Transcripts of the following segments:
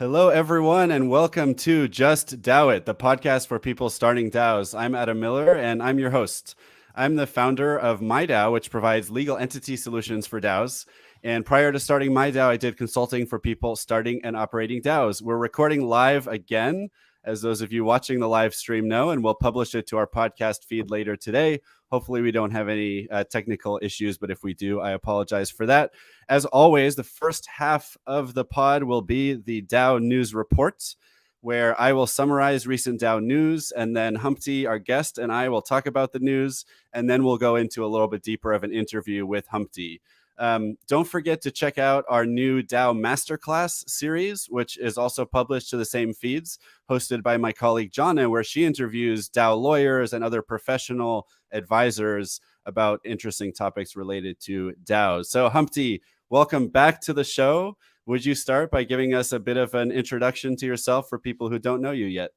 Hello, everyone, and welcome to Just DAO It, the podcast for people starting DAOs. I'm Adam Miller, and I'm your host. I'm the founder of My DAO, which provides legal entity solutions for DAOs. And prior to starting My DAO, I did consulting for people starting and operating DAOs. We're recording live again, as those of you watching the live stream know, and we'll publish it to our podcast feed later today. Hopefully, we don't have any technical issues, but if we do, I apologize for that. As always, the first half of the pod will be the DAO News Report, where I will summarize recent DAO news, and then Humpty, our guest, and I will talk about the news, and then we'll go into a little bit deeper of an interview with Humpty. Don't forget to check out our new DAO Masterclass series, which is also published to the same feeds, hosted by my colleague Jana, where she interviews DAO lawyers and other professional advisors about interesting topics related to DAOs. So, Humpty, welcome back to the show. Would you start by giving us a bit of an introduction to yourself for people who don't know you yet?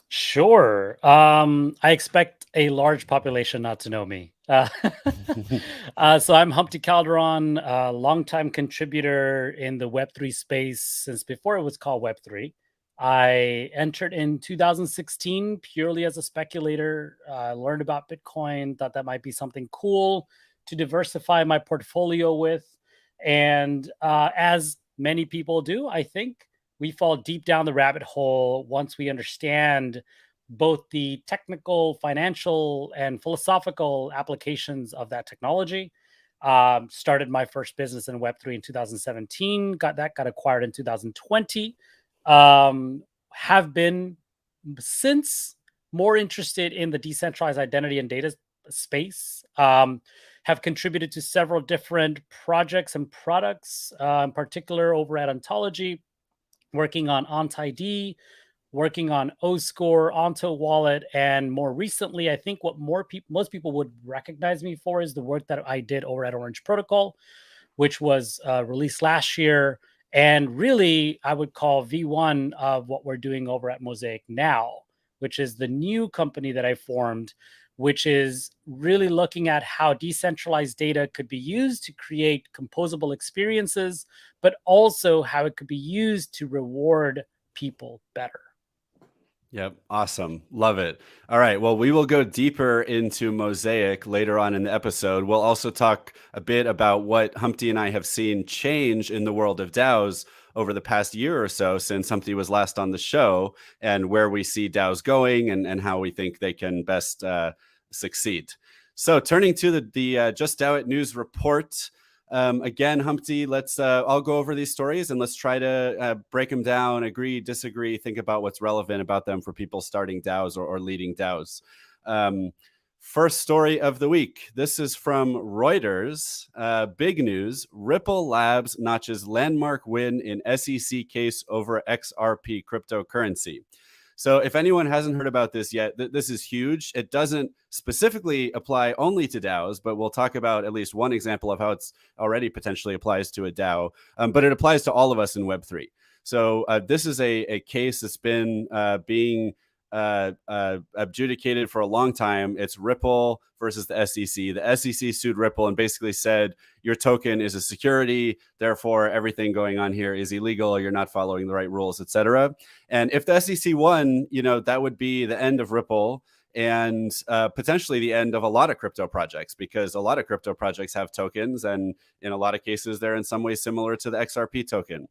Sure. I expect a large population not to know me. So I'm Humpty Calderon, a longtime contributor in the Web3 space since before it was called Web3. I entered in 2016 purely as a speculator, learned about Bitcoin, thought that might be something cool to diversify my portfolio with. And as many people do, I think we fall deep down the rabbit hole once we understand both the technical, financial, and philosophical applications of that technology. Started my first business in Web3 in 2017, got acquired in 2020. Have been since more interested in the decentralized identity and data space. Have contributed to several different projects and products, in particular over at Ontology, working on OntID, working on OScore, Onto Wallet, and more recently, I think what most people would recognize me for is the work that I did over at Orange Protocol, which was released last year, and really I would call V1 of what we're doing over at Mosaic now, which is the new company that I formed, which is really looking at how decentralized data could be used to create composable experiences, but also how it could be used to reward people better. Yep. Awesome. Love it. All right. Well, we will go deeper into Mosaic later on in the episode. We'll also talk a bit about what Humpty and I have seen change in the world of DAOs over the past year or so since Humpty was last on the show, and where we see DAOs going and how we think they can best succeed. So turning to the Just DAO It News Report. Again, Humpty, let's I'll go over these stories and let's try to break them down, agree, disagree, think about what's relevant about them for people starting DAOs or leading DAOs. First story of the week. This is from Reuters. Big news. Ripple Labs notches landmark win in SEC case over XRP cryptocurrency. So if anyone hasn't heard about this yet, this is huge. It doesn't specifically apply only to DAOs, but we'll talk about at least one example of how it's already potentially applies to a DAO, but it applies to all of us in Web3. So this is a case that's been being adjudicated for a long time. It's Ripple versus the SEC. The SEC sued Ripple and basically said, your token is a security, therefore everything going on here is illegal, you're not following the right rules, etc. And if the SEC won, that would be the end of Ripple and potentially the end of a lot of crypto projects, because a lot of crypto projects have tokens, and in a lot of cases, they're in some way similar to the XRP token.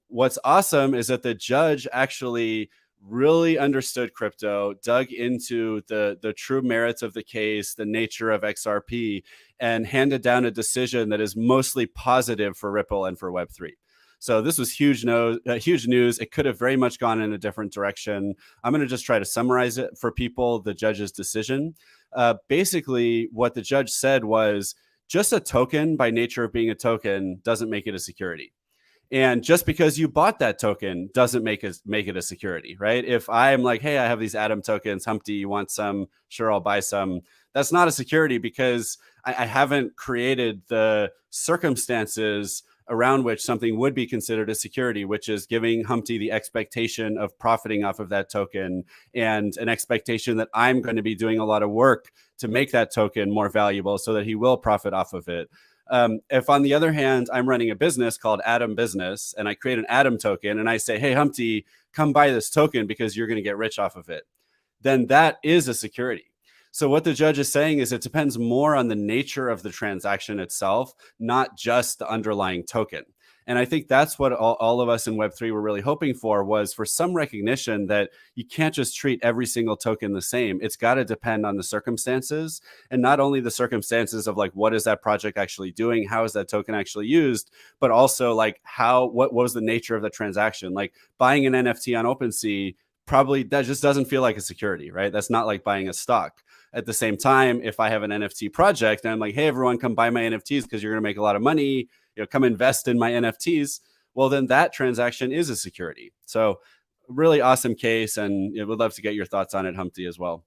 What's awesome is that the judge actually really understood crypto, dug into the true merits of the case, the nature of XRP, and handed down a decision that is mostly positive for Ripple and for Web3. So this was huge news. It could have very much gone in a different direction. I'm going to just try to summarize it for people, the judge's decision. Basically, what the judge said was just a token by nature of being a token doesn't make it a security. And just because you bought that token doesn't make it a security, right? If I'm like, hey, I have these Atom tokens, Humpty, you want some? Sure, I'll buy some. That's not a security because I haven't created the circumstances around which something would be considered a security, which is giving Humpty the expectation of profiting off of that token and an expectation that I'm going to be doing a lot of work to make that token more valuable so that he will profit off of it. If on the other hand, I'm running a business called Atom Business and I create an Atom token and I say, hey, Humpty, come buy this token because you're going to get rich off of it, then that is a security. So what the judge is saying is it depends more on the nature of the transaction itself, not just the underlying token. And I think that's what all of us in Web3 were really hoping for, was for some recognition that you can't just treat every single token the same. It's got to depend on the circumstances, and not only the circumstances of like, what is that project actually doing? How is that token actually used? But also like what was the nature of the transaction? Like buying an NFT on OpenSea, probably that just doesn't feel like a security, right? That's not like buying a stock. At the same time, if I have an NFT project and I'm like, hey, everyone, come buy my NFTs because you're going to make a lot of money, come invest in my NFTs, well, then that transaction is a security. So really awesome case. And would love to get your thoughts on it, Humpty, as well.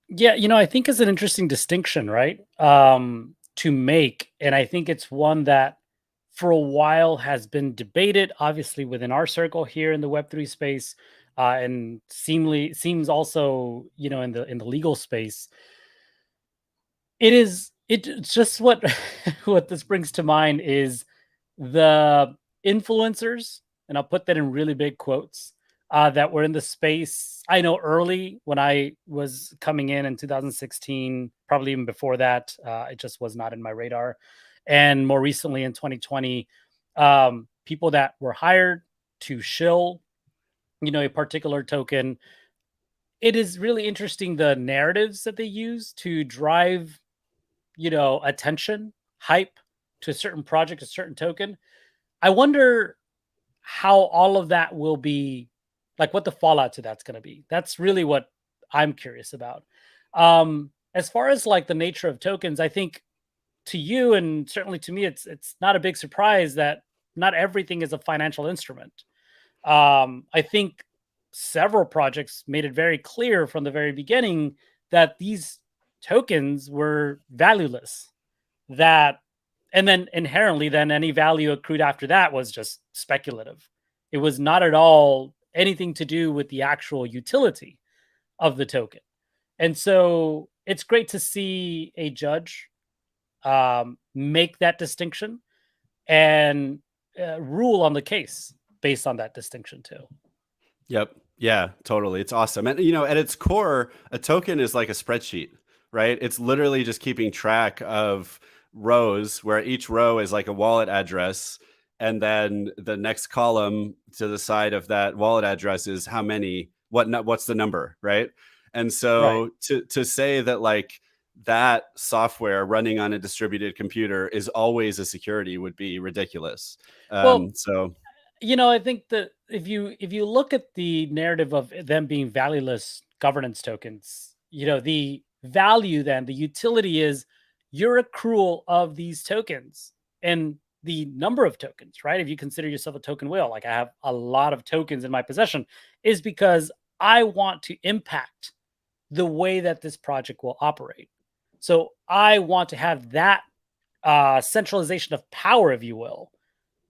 Yeah, I think it's an interesting distinction, right? To make. And I think it's one that for a while has been debated, obviously within our circle here in the Web3 space, and seems also, in the legal space. It's just what what this brings to mind is the influencers, and I'll put that in really big quotes, that were in the space. I know early when I was coming in 2016, probably even before that, it just was not in my radar. And more recently in 2020, people that were hired to shill, a particular token. It is really interesting the narratives that they use to drive, attention, hype to a certain project, a certain token. I wonder how all of that will be, like what the fallout to that's going to be. That's really what I'm curious about. As far as like the nature of tokens, I think to you and certainly to me, it's not a big surprise that not everything is a financial instrument. I think several projects made it very clear from the very beginning that these tokens were valueless. And then inherently, then any value accrued after that was just speculative. It was not at all anything to do with the actual utility of the token. And so it's great to see a judge make that distinction and rule on the case based on that distinction too. Yep. Yeah, totally. It's awesome. And, at its core, a token is like a spreadsheet, right? It's literally just keeping track of rows where each row is like a wallet address. And then the next column to the side of that wallet address is what's the number, right? And so to say that like that software running on a distributed computer is always a security would be ridiculous. I think that if you look at the narrative of them being valueless governance tokens, the value, then the utility is your accrual of these tokens and the number of tokens, right? If you consider yourself a token whale, like I have a lot of tokens in my possession, is because I want to impact the way that this project will operate. So I want to have that centralization of power, if you will,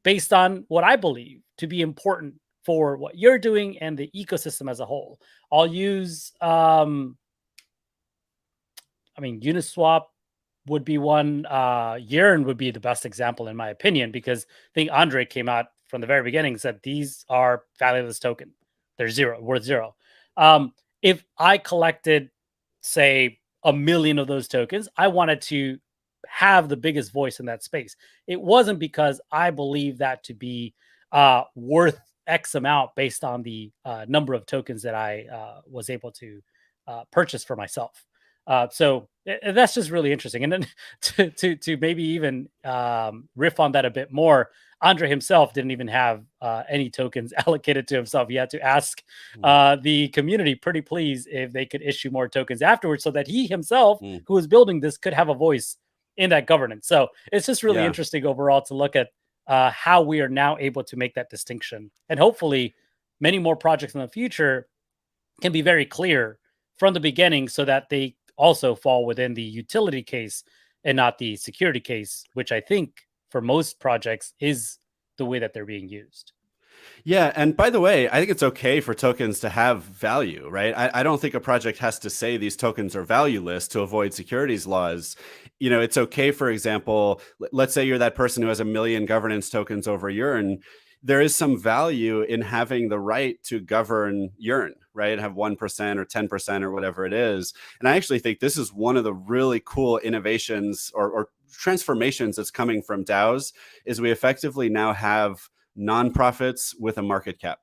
based on what I believe to be important for what you're doing and the ecosystem as a whole. I'll use, Uniswap would be one. Yearn would be the best example, in my opinion, because I think Andre came out from the very beginning and said these are valueless token. They're worth zero. If I collected, say, 1 million of those tokens, I wanted to have the biggest voice in that space. It wasn't because I believe that to be worth X amount based on the number of tokens that I was able to purchase for myself. So that's just really interesting. And then to maybe even riff on that a bit more, Andre himself didn't even have any tokens allocated to himself. He had to ask the community, pretty please, if they could issue more tokens afterwards so that he himself, who was building this, could have a voice in that governance. So it's just really interesting overall to look at how we are now able to make that distinction. And hopefully many more projects in the future can be very clear from the beginning so that they also fall within the utility case and not the security case, which I think for most projects is the way that they're being used. Yeah, and by the way, I think it's okay for tokens to have value, right? I don't think a project has to say these tokens are valueless to avoid securities laws. You know, it's okay, for example, let's say you're that person who has 1 million governance tokens over Yearn. There is some value in having the right to govern Yearn, right? Have 1% or 10% or whatever it is. And I actually think this is one of the really cool innovations or transformations that's coming from DAOs, is we effectively now have nonprofits with a market cap,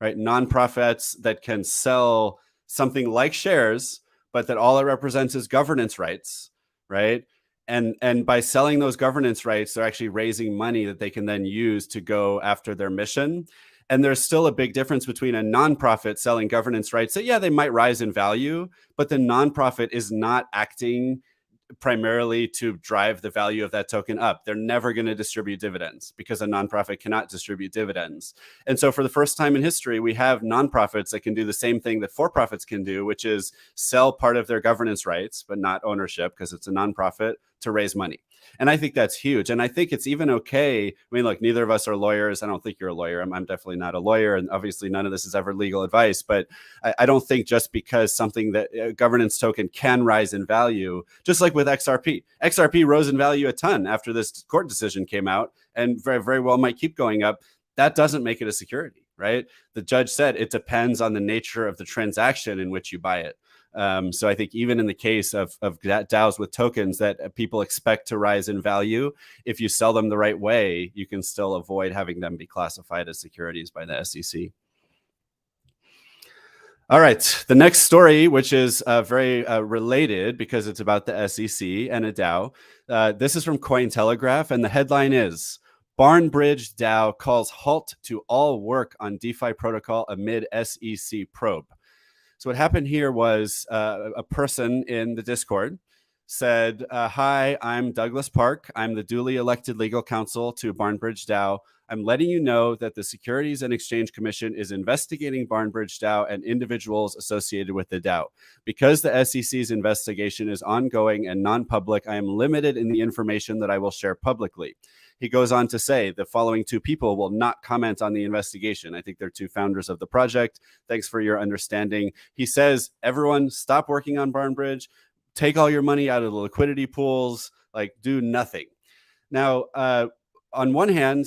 right? Nonprofits that can sell something like shares, but that all it represents is governance rights, right? And by selling those governance rights, they're actually raising money that they can then use to go after their mission. And there's still a big difference between a nonprofit selling governance rights that, yeah, they might rise in value, but the nonprofit is not acting primarily to drive the value of that token up. They're never going to distribute dividends because a nonprofit cannot distribute dividends. And so for the first time in history, we have nonprofits that can do the same thing that for-profits can do, which is sell part of their governance rights, but not ownership because it's a nonprofit, to raise money. And I think that's huge. And I think it's even okay. I mean, look, neither of us are lawyers. I don't think you're a lawyer. I'm definitely not a lawyer. And obviously none of this is ever legal advice. But I don't think just because something that a governance token can rise in value, just like with XRP rose in value a ton after this court decision came out and very, very well might keep going up. That doesn't make it a security, right? The judge said it depends on the nature of the transaction in which you buy it. So I think even in the case of DAOs with tokens that people expect to rise in value, if you sell them the right way, you can still avoid having them be classified as securities by the SEC. All right, the next story, which is very related because it's about the SEC and a DAO. This is from Cointelegraph, and the headline is, Barnbridge DAO calls halt to all work on DeFi protocol amid SEC probe. So what happened here was a person in the Discord said, hi, I'm Douglas Park. I'm the duly elected legal counsel to Barnbridge DAO. I'm letting you know that the Securities and Exchange Commission is investigating Barnbridge DAO and individuals associated with the DAO. Because the SEC's investigation is ongoing and non-public, I am limited in the information that I will share publicly. He goes on to say the following two people will not comment on the investigation. I think they're two founders of the project. Thanks for your understanding. He says, everyone stop working on Barnbridge, take all your money out of the liquidity pools, like do nothing. Now, on one hand,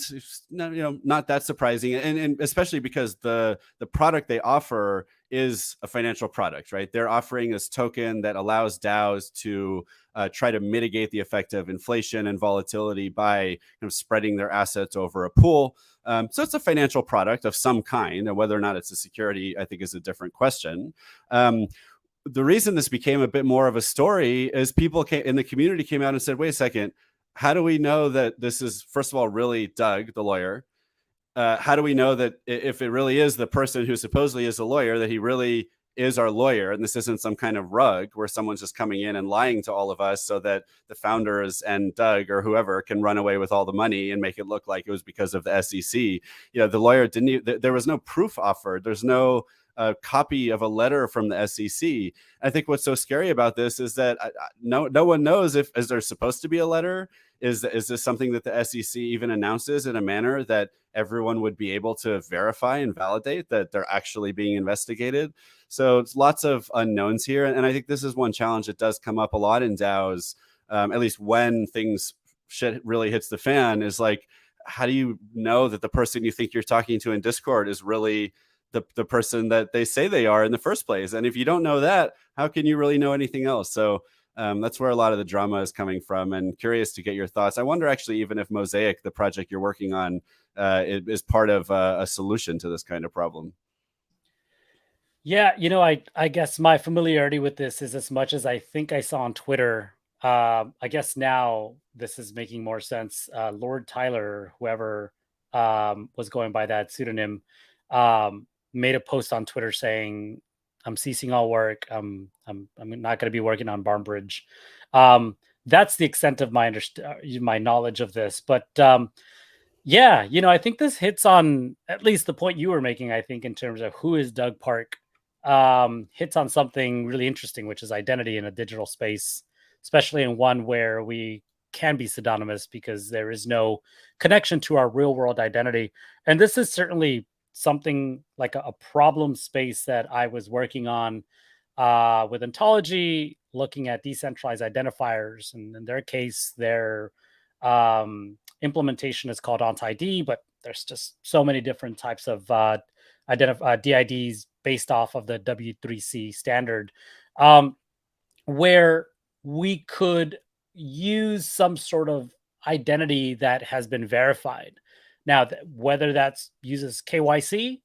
not that surprising, and especially because the product they offer is a financial product, right? They're offering this token that allows DAOs to try to mitigate the effect of inflation and volatility by spreading their assets over a pool. So it's a financial product of some kind, and whether or not it's a security, I think, is a different question. The reason this became a bit more of a story is people in the community came out and said, wait a second, how do we know that this is, first of all, really Doug, the lawyer? How do we know that if it really is the person who supposedly is a lawyer, that he really is our lawyer, and this isn't some kind of rug where someone's just coming in and lying to all of us so that the founders and Doug or whoever can run away with all the money and make it look like it was because of the SEC? You know, the lawyer there was no proof offered. There's no copy of a letter from the SEC. I think what's so scary about this is that no one knows if is there supposed to be a letter. Is this something that the SEC even announces in a manner that everyone would be able to verify and validate that they're actually being investigated? So it's lots of unknowns here. And I think this is one challenge that does come up a lot in DAOs, at least when shit really hits the fan, is like, how do you know that the person you think you're talking to in Discord is really the person that they say they are in the first place? And if you don't know that, how can you really know anything else? So that's where a lot of the drama is coming from, and curious to get your thoughts. I wonder actually even if Mosaic, the project you're working on, is part of a solution to this kind of problem. Yeah, I guess my familiarity with this is as much as I think I saw on Twitter. I guess now this is making more sense. Lord Tyler, whoever was going by that pseudonym, made a post on Twitter saying, I'm ceasing all work. I'm not going to be working on Barnbridge. That's the extent of my knowledge of this. But yeah, I think this hits on at least the point you were making, I think, in terms of who is Doug Park, hits on something really interesting, which is identity in a digital space, especially in one where we can be pseudonymous because there is no connection to our real world identity. And this is certainly something like a problem space that I was working on with ontology, looking at decentralized identifiers. And in their case, their implementation is called OntID, but there's just so many different types of DIDs based off of the W3C standard, where we could use some sort of identity that has been verified. Now, whether that's uses KYC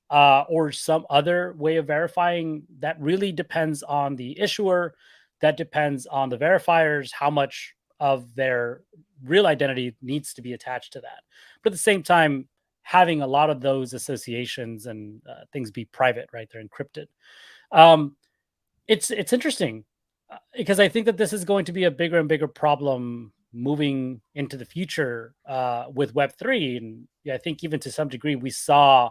or some other way of verifying, that really depends on the issuer. That depends on the verifiers, how much of their real identity needs to be attached to that. But at the same time, having a lot of those associations and things be private, right? They're encrypted. It's interesting because I think that this is going to be a bigger and bigger problem moving into the future with Web3. And yeah, I think even to some degree, we saw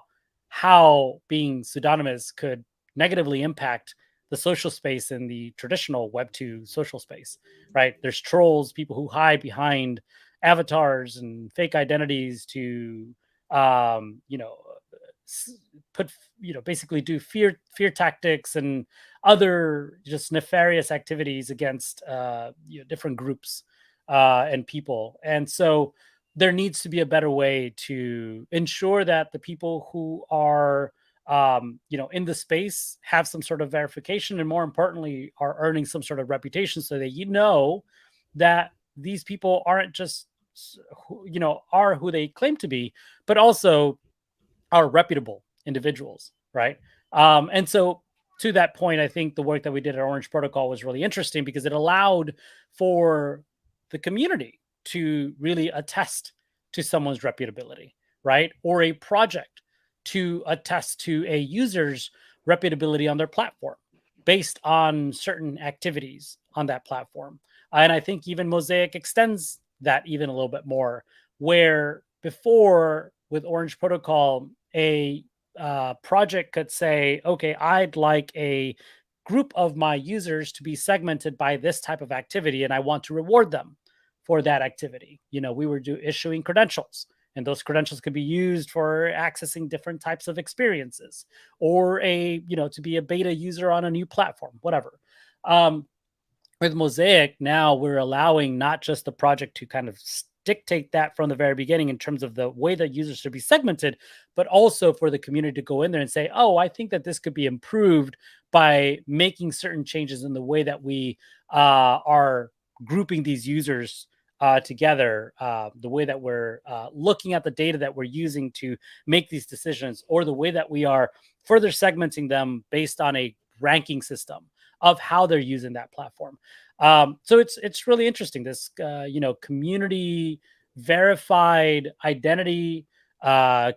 how being pseudonymous could negatively impact the social space in the traditional Web2 social space, right? There's trolls, people who hide behind avatars and fake identities to, put, basically do fear tactics and other just nefarious activities against, different groups and people. And so there needs to be a better way to ensure that the people who are in the space have some sort of verification, and more importantly, are earning some sort of reputation, so that that these people aren't just are who they claim to be, but also are reputable individuals, right? And so to that point, I think the work that we did at Orange Protocol was really interesting because it allowed for the community to really attest to someone's reputability, right? Or a project to attest to a user's reputability on their platform based on certain activities on that platform. And I think even Mosaic extends that even a little bit more, where before with Orange Protocol, a project could say, okay, I'd like a group of my users to be segmented by this type of activity, and I want to reward them for that activity. We were issuing credentials, and those credentials could be used for accessing different types of experiences, or to be a beta user on a new platform, whatever. With Mosaic, now we're allowing not just the project to kind of dictate that from the very beginning in terms of the way that users should be segmented, but also for the community to go in there and say, oh, I think that this could be improved by making certain changes in the way that we are grouping these users together, the way that we're looking at the data that we're using to make these decisions, or the way that we are further segmenting them based on a ranking system of how they're using that platform. So it's really interesting. This community verified identity,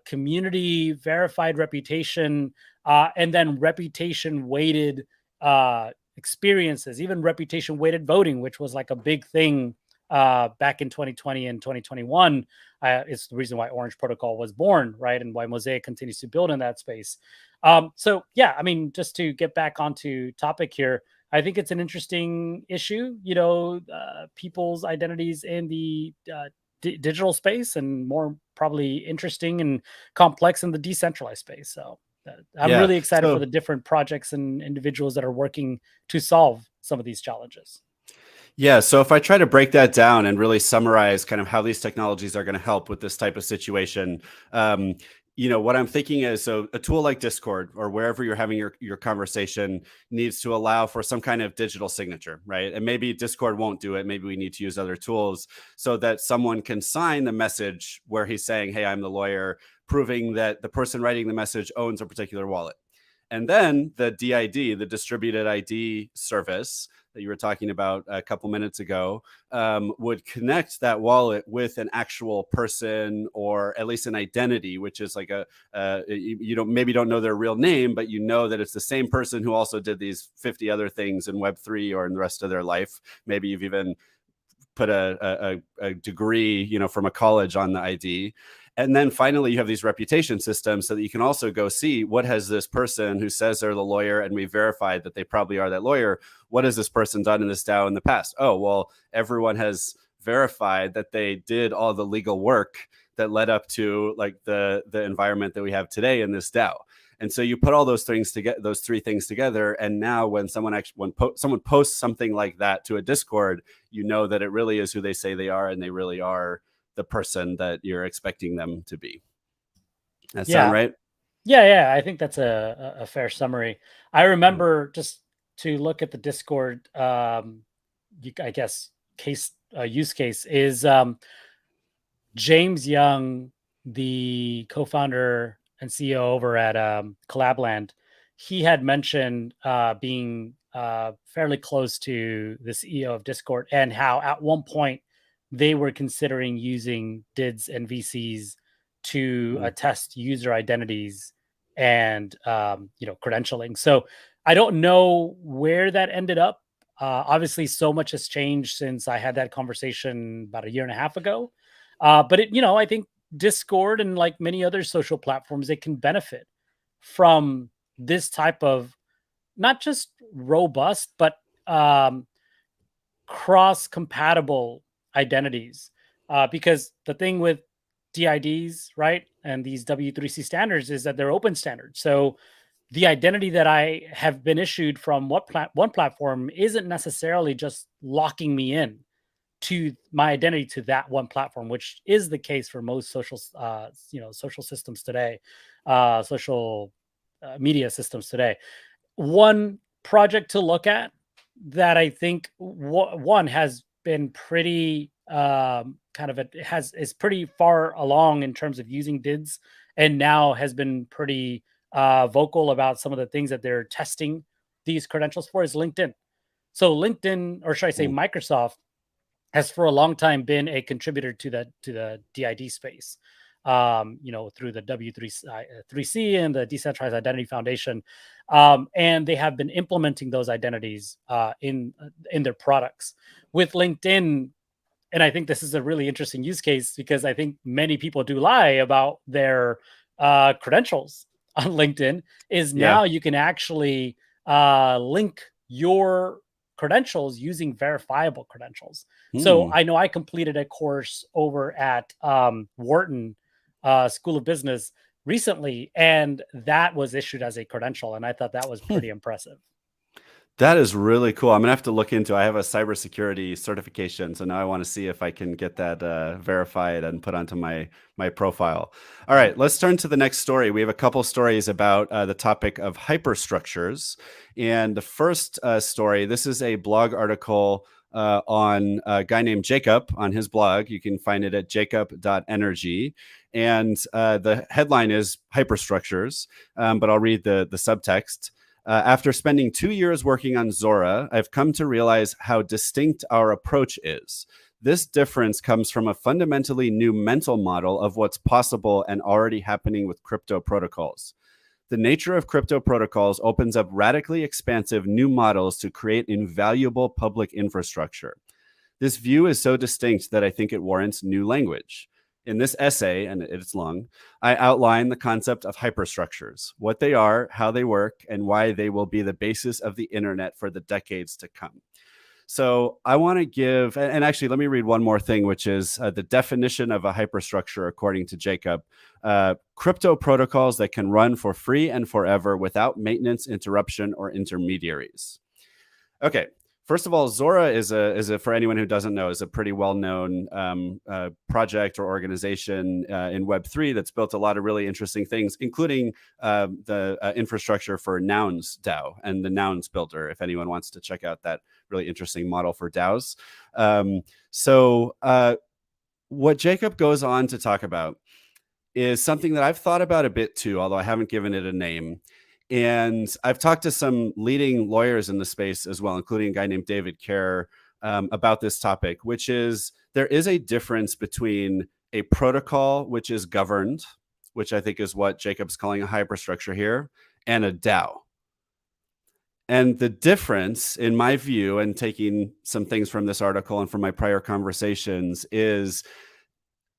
community verified reputation, and then reputation weighted experiences, even reputation weighted voting, which was like a big thing back in 2020 and 2021. It's the reason why Orange Protocol was born, right? And why Mosaic continues to build in that space. So yeah, I mean, just to get back onto topic here, I think it's an interesting issue, people's identities in the digital space, and more probably interesting and complex in the decentralized space. So I'm really excited for the different projects and individuals that are working to solve some of these challenges. Yeah. So if I try to break that down and really summarize kind of how these technologies are going to help with this type of situation, what I'm thinking is, so a tool like Discord or wherever you're having your conversation needs to allow for some kind of digital signature, right? And maybe Discord won't do it. Maybe we need to use other tools so that someone can sign the message where he's saying, hey, I'm the lawyer, proving that the person writing the message owns a particular wallet. And then the DID, the distributed ID service that you were talking about a couple minutes ago, would connect that wallet with an actual person, or at least an identity, which is like maybe don't know their real name, but you know that it's the same person who also did these 50 other things in Web3 or in the rest of their life. Maybe you've even put a degree, from a college on the ID. And then finally, you have these reputation systems so that you can also go see, what has this person who says they're the lawyer, and we verified that they probably are that lawyer, what has this person done in this DAO in the past? Oh, well, everyone has verified that they did all the legal work that led up to like the environment that we have today in this DAO. And so you put all those things together, those three things together, and now when someone someone posts something like that to a Discord, you know that it really is who they say they are, and they really are the person that you're expecting them to be. That sound right? Yeah, I think that's a fair summary. I remember just to look at the Discord, I guess use case is James Young, the co-founder and CEO over at Collabland. He had mentioned being fairly close to the CEO of Discord, and how at one point they were considering using DIDs and VCs to attest user identities and credentialing. So I don't know where that ended up. Obviously, so much has changed since I had that conversation about a year and a half ago. But I think Discord and like many other social platforms, they can benefit from this type of not just robust, but cross-compatible identities. Because the thing with DIDs, right, and these W3C standards is that they're open standards. So the identity that I have been issued from one platform isn't necessarily just locking me in to my identity to that one platform, which is the case for most social systems today, social media systems today. One project to look at that I think one has been pretty is pretty far along in terms of using DIDs, and now has been pretty vocal about some of the things that they're testing these credentials for, is LinkedIn. So LinkedIn, or should I say Microsoft, has for a long time been a contributor to the DID space, through the W3C and the Decentralized Identity Foundation, and they have been implementing those identities in their products with LinkedIn. And I think this is a really interesting use case, because I think many people do lie about their credentials on LinkedIn. Now you can actually link your credentials using verifiable credentials. So I know I completed a course over at Wharton School of Business recently, and that was issued as a credential, and I thought that was pretty impressive. That is really cool. I'm gonna have to look into. I have a cybersecurity certification, so now I want to see if I can get that verified and put onto my profile. All right, let's turn to the next story. We have a couple stories about the topic of hyperstructures, and the first story. This is a blog article on a guy named Jacob on his blog. You can find it at jacob.energy, and the headline is hyperstructures, but I'll read the subtext. After spending 2 years working on Zora, I've come to realize how distinct our approach is. This difference comes from a fundamentally new mental model of what's possible and already happening with crypto protocols. The nature of crypto protocols opens up radically expansive new models to create invaluable public infrastructure. This view is so distinct that I think it warrants new language. In this essay, and it's long, I outline the concept of hyperstructures, what they are, how they work, and why they will be the basis of the internet for the decades to come. So I want to give, and actually, let me read one more thing, which is the definition of a hyperstructure, according to Jacob. Crypto protocols that can run for free and forever without maintenance, interruption, or intermediaries. Okay. First of all, Zora is a for anyone who doesn't know, is a pretty well-known project or organization in Web3 that's built a lot of really interesting things, including the infrastructure for Nouns DAO and the Nouns Builder, if anyone wants to check out that really interesting model for DAOs. What Jacob goes on to talk about is something that I've thought about a bit too, although I haven't given it a name. And I've talked to some leading lawyers in the space as well, including a guy named David Kerr, about this topic, which is there is a difference between a protocol which is governed, which I think is what Jacob's calling a hyperstructure here, and a DAO. And the difference, in my view, and taking some things from this article and from my prior conversations, is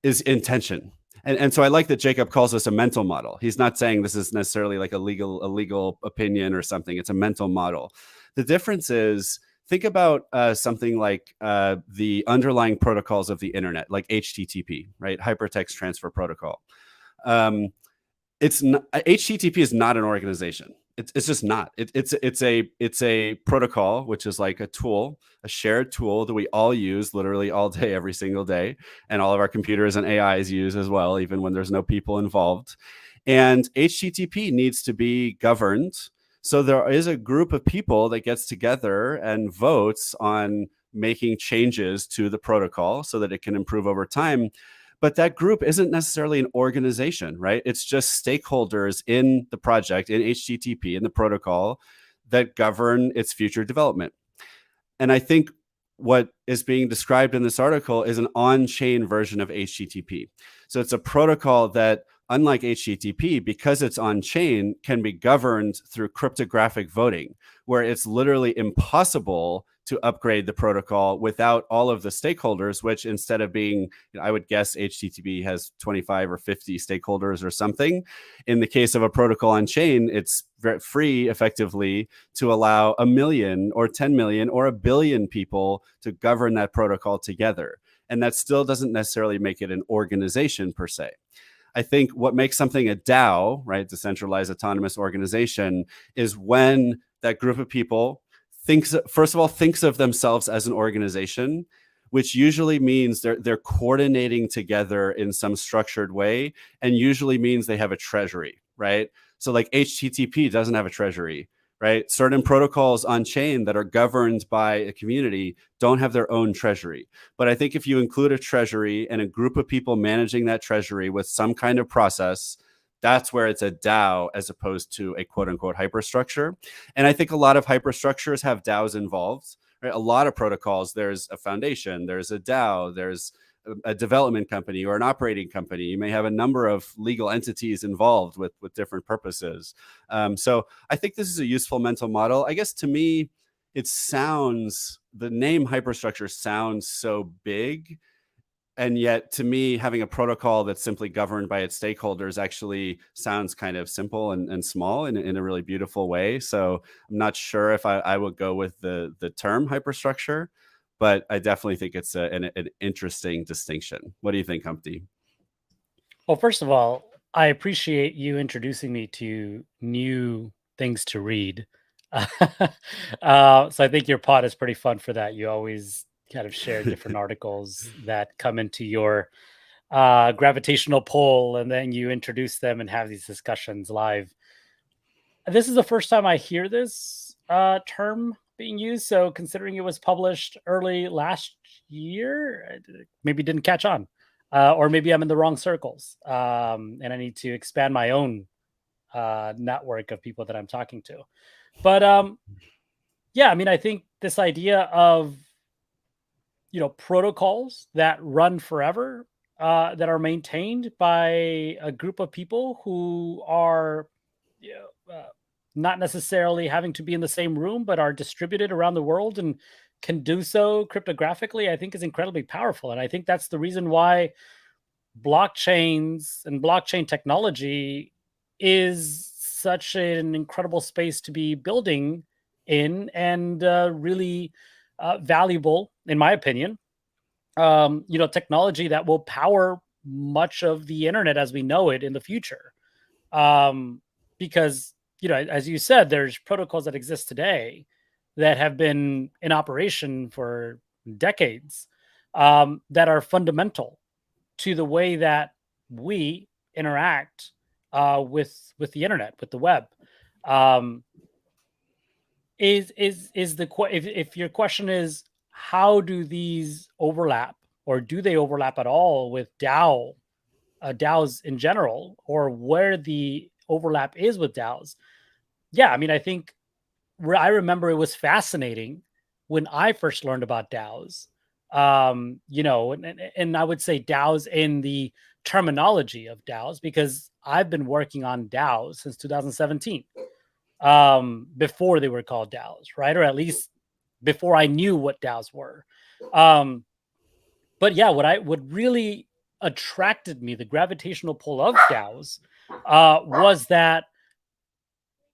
intention. And so I like that Jacob calls this a mental model. He's not saying this is necessarily like a legal opinion or something. It's a mental model. The difference is, think about something like the underlying protocols of the internet, like HTTP, right? Hypertext Transfer Protocol. HTTP is not an organization. It's just not. It's a protocol, which is like a tool, a shared tool that we all use literally all day, every single day, and all of our computers and AIs use as well, even when there's no people involved. And HTTP needs to be governed. So there is a group of people that gets together and votes on making changes to the protocol so that it can improve over time. But that group isn't necessarily an organization, right? It's just stakeholders in the project, in HTTP, in the protocol, that govern its future development. And I think what is being described in this article is an on-chain version of HTTP. So it's a protocol that, unlike HTTP, because it's on-chain, can be governed through cryptographic voting, where it's literally impossible to upgrade the protocol without all of the stakeholders, which instead of being, I would guess HTTP has 25 or 50 stakeholders or something. In the case of a protocol on chain, it's very free effectively to allow 1 million or 10 million or 1 billion people to govern that protocol together. And that still doesn't necessarily make it an organization per se. I think what makes something a DAO, right, decentralized autonomous organization, is when that group of people thinks of themselves as an organization, which usually means they're coordinating together in some structured way, and usually means they have a treasury, right? So like HTTP doesn't have a treasury, right? Certain protocols on chain that are governed by a community don't have their own treasury. But I think if you include a treasury and a group of people managing that treasury with some kind of process, that's where it's a DAO as opposed to a quote unquote hyperstructure. And I think a lot of hyperstructures have DAOs involved, right? A lot of protocols, there's a foundation, there's a DAO, there's a development company or an operating company. You may have a number of legal entities involved with different purposes. So I think this is a useful mental model. I guess to me, the name hyperstructure sounds so big. And yet, to me, having a protocol that's simply governed by its stakeholders actually sounds kind of simple and small in a really beautiful way. So I'm not sure if I would go with the term hyperstructure, but I definitely think it's an interesting distinction. What do you think, Humpty? Well, first of all, I appreciate you introducing me to new things to read. So I think your pod is pretty fun for that. You always kind of share different articles that come into your gravitational pull, and then you introduce them and have these discussions live. This is the first time I hear this term being used. So considering it was published early last year, maybe didn't catch on. Or maybe I'm in the wrong circles, and I need to expand my own network of people that I'm talking to. But yeah, I mean, I think this idea of protocols that run forever, that are maintained by a group of people who are not necessarily having to be in the same room, but are distributed around the world and can do so cryptographically, I think is incredibly powerful. And I think that's the reason why blockchains and blockchain technology is such an incredible space to be building in, and really valuable, in my opinion. Technology that will power much of the internet as we know it in the future. Because, as you said, there's protocols that exist today that have been in operation for decades, that are fundamental to the way that we interact with the internet, with the web. If your question is, how do these overlap, or do they overlap at all with DAOs in general, or where the overlap is with DAOs? Yeah, I mean, I think I remember it was fascinating when I first learned about DAOs. And I would say DAOs in the terminology of DAOs, because I've been working on DAOs since 2017, before they were called DAOs, right? Or at least before I knew what DAOs were. But yeah, what really attracted me, the gravitational pull of DAOs, was that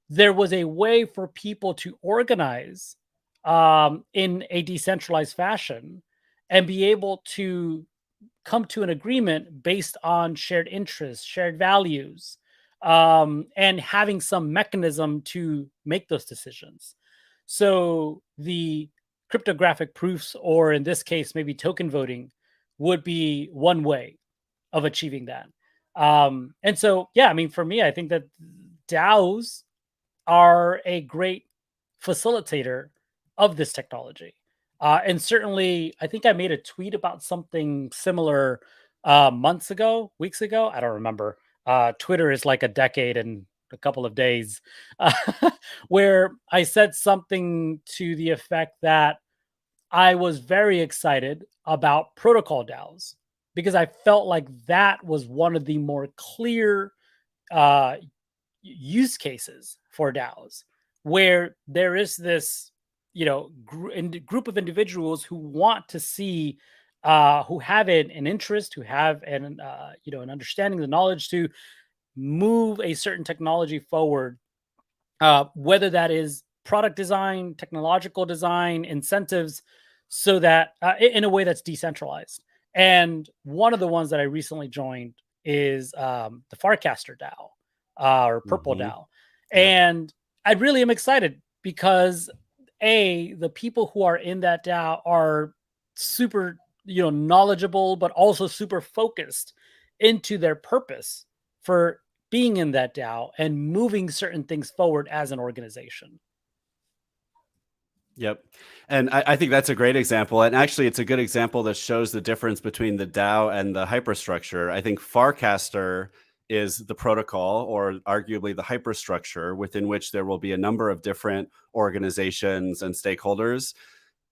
there was a way for people to organize in a decentralized fashion and be able to come to an agreement based on shared interests, shared values, and having some mechanism to make those decisions. So the cryptographic proofs, or in this case, maybe token voting, would be one way of achieving that. And so, yeah, I mean, for me, I think that DAOs are a great facilitator of this technology. And certainly, I think I made a tweet about something similar months ago, weeks ago. I don't remember. Twitter is like a decade and a couple of days, uh, where I said something to the effect that I was very excited about protocol DAOs because I felt like that was one of the more clear uh, use cases for DAOs, where there is this, group of individuals who want to see, who have an interest, who have an understanding, the knowledge to move a certain technology forward, whether that is product design, technological design, incentives, so that in a way that's decentralized. And one of the ones that I recently joined is the Farcaster DAO, or Purple Mm-hmm. DAO. Yep. And I really am excited because the people who are in that DAO are super, knowledgeable, but also super focused into their purpose for being in that DAO and moving certain things forward as an organization. Yep. And I think that's a great example. And actually, it's a good example that shows the difference between the DAO and the hyperstructure. I think Farcaster is the protocol, or arguably the hyperstructure, within which there will be a number of different organizations and stakeholders.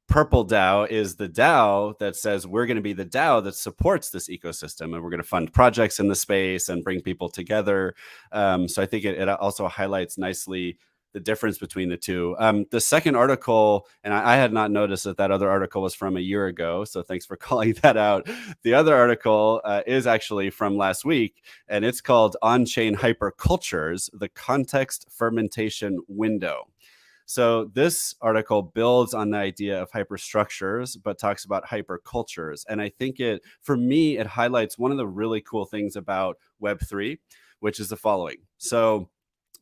Purple DAO is the DAO that says we're going to be the DAO that supports this ecosystem, and we're going to fund projects in the space and bring people together. So I think it also highlights nicely the difference between the two. The second article, and I had not noticed that other article was from a year ago, so thanks for calling that out. The other article is actually from last week, and it's called On-Chain Hypercultures, the Context Fermentation Window. So this article builds on the idea of hyperstructures, but talks about hypercultures. And I think for me, it highlights one of the really cool things about Web3, which is the following. So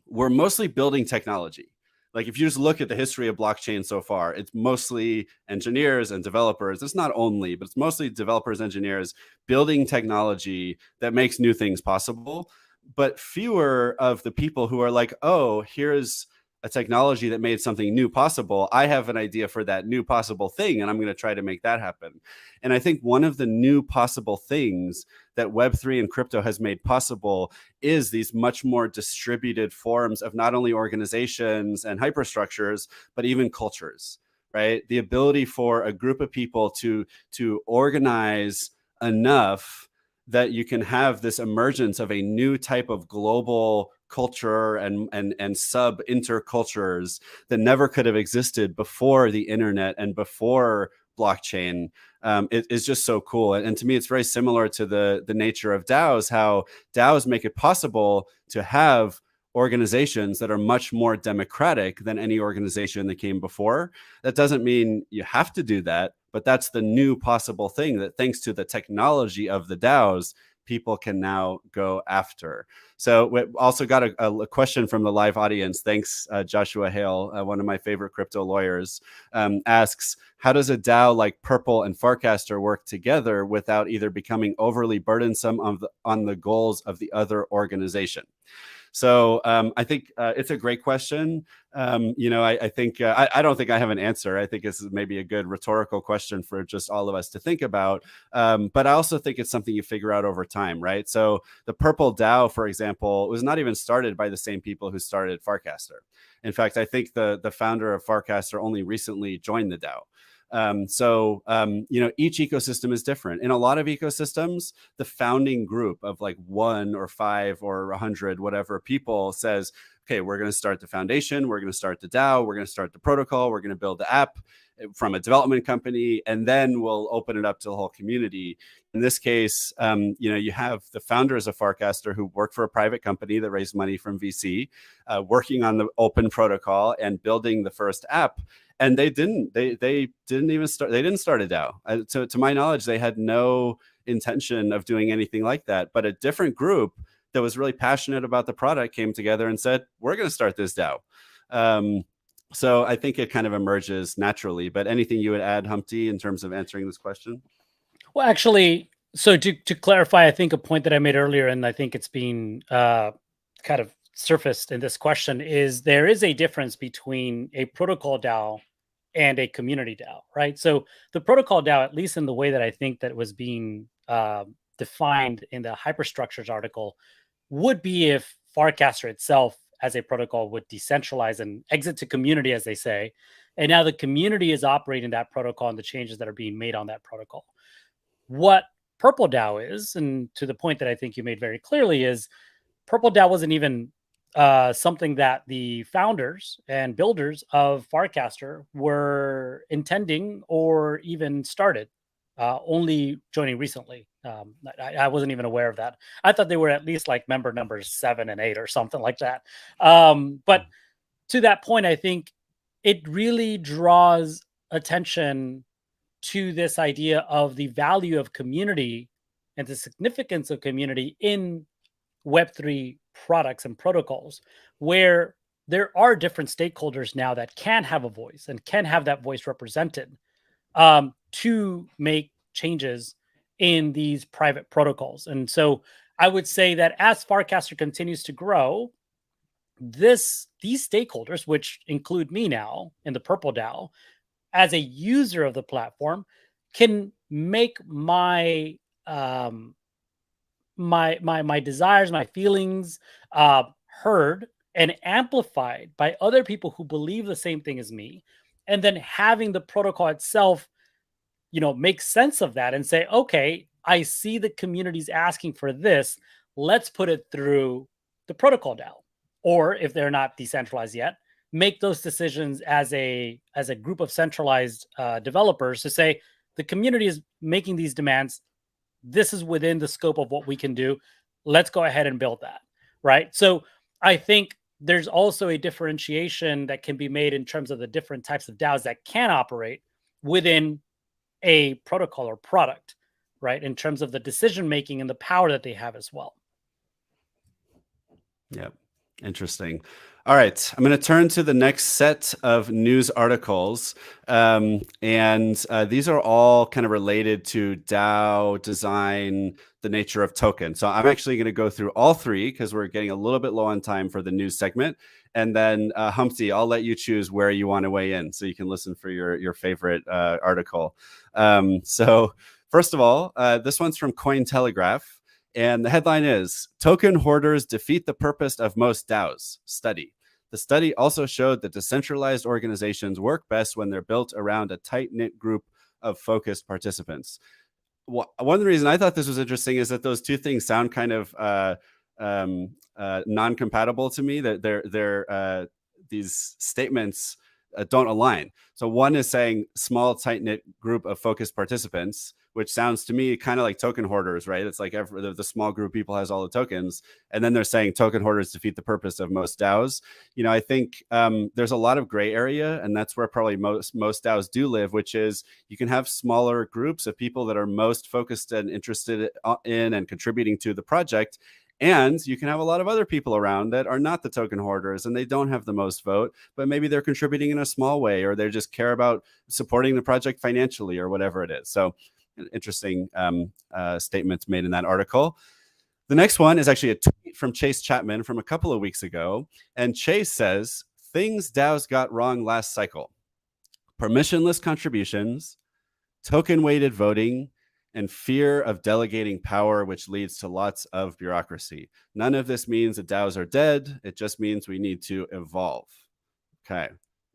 we're mostly building technology. Like if you just look at the history of blockchain so far, it's mostly engineers and developers. It's not only, but it's mostly developers, engineers building technology that makes new things possible. But fewer of the people who are like, oh, here's a technology that made something new possible. I have an idea for that new possible thing, and I'm going to try to make that happen. And I think one of the new possible things that Web3 and crypto has made possible is these much more distributed forms of not only organizations and hyperstructures, but even cultures, right? The ability for a group of people to organize enough that you can have this emergence of a new type of global culture and sub intercultures that never could have existed before the internet and before blockchain. It is just so cool. And to me, it's very similar to the nature of DAOs, how DAOs make it possible to have organizations that are much more democratic than any organization that came before. That doesn't mean you have to do that, but that's the new possible thing that thanks to the technology of the DAOs, people can now go after. So we also got a question from the live audience. Thanks, Joshua Hale, one of my favorite crypto lawyers, asks, how does a DAO like Purple and Farcaster work together without either becoming overly burdensome on the goals of the other organization? So I think it's a great question. I think I don't think I have an answer. I think this is maybe a good rhetorical question for just all of us to think about. But I also think it's something you figure out over time, right? So the Purple DAO, for example, was not even started by the same people who started Farcaster. In fact, I think the founder of Farcaster only recently joined the DAO. Each ecosystem is different. In a lot of ecosystems, the founding group of like 1 or 5 or 100, whatever people says, okay, we're going to start the foundation, we're going to start the DAO, we're going to start the protocol, we're going to build the app from a development company, and then we'll open it up to the whole community. In this case, you have the founders of Farcaster who work for a private company that raised money from VC, working on the open protocol and building the first app. and they didn't even start. They didn't start a DAO. To my knowledge, they had no intention of doing anything like that. But a different group that was really passionate about the product came together and said, "We're going to start this DAO." So I think it kind of emerges naturally. But anything you would add, Humpty, in terms of answering this question? Well, actually, so to clarify, I think a point that I made earlier, and I think it's been kind of surfaced in this question, is there is a difference between a protocol DAO and a community DAO, right? So the protocol DAO, at least in the way that I think that was being defined in the hyperstructures article, would be if Farcaster itself as a protocol would decentralize and exit to community, as they say. And now the community is operating that protocol and the changes that are being made on that protocol. What Purple DAO is, and to the point that I think you made very clearly, is Purple DAO wasn't even something that the founders and builders of Farcaster were intending or even started, only joining recently. I wasn't even aware of that. I thought they were at least like member numbers 7 and 8 or something like that. But to that point, I think it really draws attention to this idea of the value of community and the significance of community in Web3 products and protocols, where there are different stakeholders now that can have a voice and can have that voice represented to make changes in these private protocols. And so I would say that as Farcaster continues to grow, these stakeholders, which include me now in the Purple DAO, as a user of the platform, can make my my desires, my feelings heard and amplified by other people who believe the same thing as me, and then having the protocol itself, make sense of that and say, okay, I see the community's asking for this. Let's put it through the protocol DAO, or if they're not decentralized yet, make those decisions as a group of centralized developers to say the community is making these demands. This is within the scope of what we can do. Let's go ahead and build that, right? So I think there's also a differentiation that can be made in terms of the different types of DAOs that can operate within a protocol or product, right? In terms of the decision making and the power that they have as well. Yeah, interesting. All right, I'm going to turn to the next set of news articles. And these are all kind of related to DAO design, the nature of tokens. So I'm actually going to go through all three because we're getting a little bit low on time for the news segment. And then Humpty, I'll let you choose where you want to weigh in so you can listen for your favorite article. So first of all, this one's from Cointelegraph. And the headline is, Token Hoarders Defeat the Purpose of Most DAOs Study. The study also showed that decentralized organizations work best when they're built around a tight-knit group of focused participants. One of the reasons I thought this was interesting is that those two things sound kind of non-compatible to me. That these statements don't align. So one is saying small, tight-knit group of focused participants, which sounds to me kind of like token hoarders, right? It's like the small group of people has all the tokens. And then they're saying token hoarders defeat the purpose of most DAOs. I think there's a lot of gray area, and that's where probably most DAOs do live, which is you can have smaller groups of people that are most focused and interested in and contributing to the project. And you can have a lot of other people around that are not the token hoarders and they don't have the most vote, but maybe they're contributing in a small way, or they just care about supporting the project financially or whatever it is. So interesting statements made in that article. The next one is actually a tweet from Chase Chapman from a couple of weeks ago. And Chase says, things DAOs got wrong last cycle: permissionless contributions, token-weighted voting, and fear of delegating power, which leads to lots of bureaucracy. None of this means that DAOs are dead. It just means we need to evolve. Okay,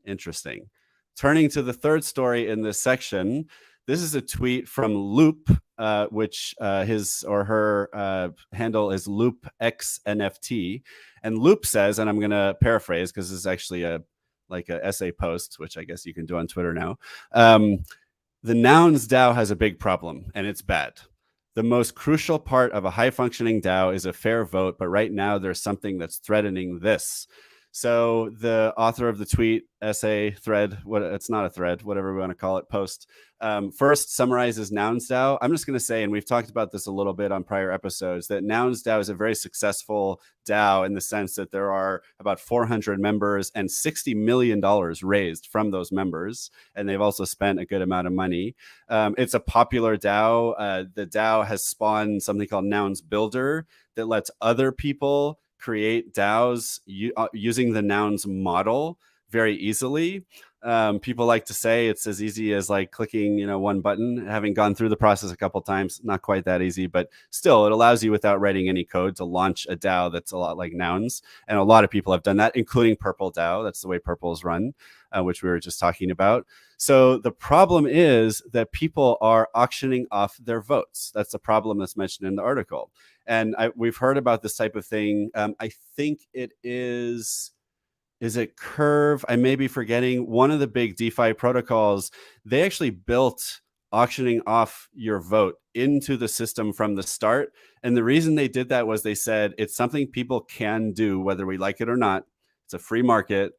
interesting. Turning to the third story in this section, this is a tweet from Loop, which his or her handle is LoopXNFT. And Loop says, and I'm going to paraphrase because this is actually a essay post, which I guess you can do on Twitter now. The nouns DAO has a big problem, and it's bad. The most crucial part of a high-functioning DAO is a fair vote, but right now there's something that's threatening this. So the author of the tweet, essay, thread, it's not a thread, whatever we want to call it, post, first summarizes Nouns DAO. I'm just going to say, and we've talked about this a little bit on prior episodes, that Nouns DAO is a very successful DAO in the sense that there are about 400 members and $60 million raised from those members. And they've also spent a good amount of money. It's a popular DAO. The DAO has spawned something called Nouns Builder that lets other people create DAOs using the Nouns model very easily. People like to say it's as easy as like clicking, one button. Having gone through the process a couple times, not quite that easy, but still, it allows you without writing any code to launch a DAO that's a lot like Nouns. And a lot of people have done that, including Purple DAO. That's the way Purple is run, which we were just talking about. So the problem is that people are auctioning off their votes. That's the problem that's mentioned in the article. And we've heard about this type of thing. I think it is it Curve? I may be forgetting. One of the big DeFi protocols, they actually built auctioning off your vote into the system from the start. And the reason they did that was they said it's something people can do, whether we like it or not. It's a free market.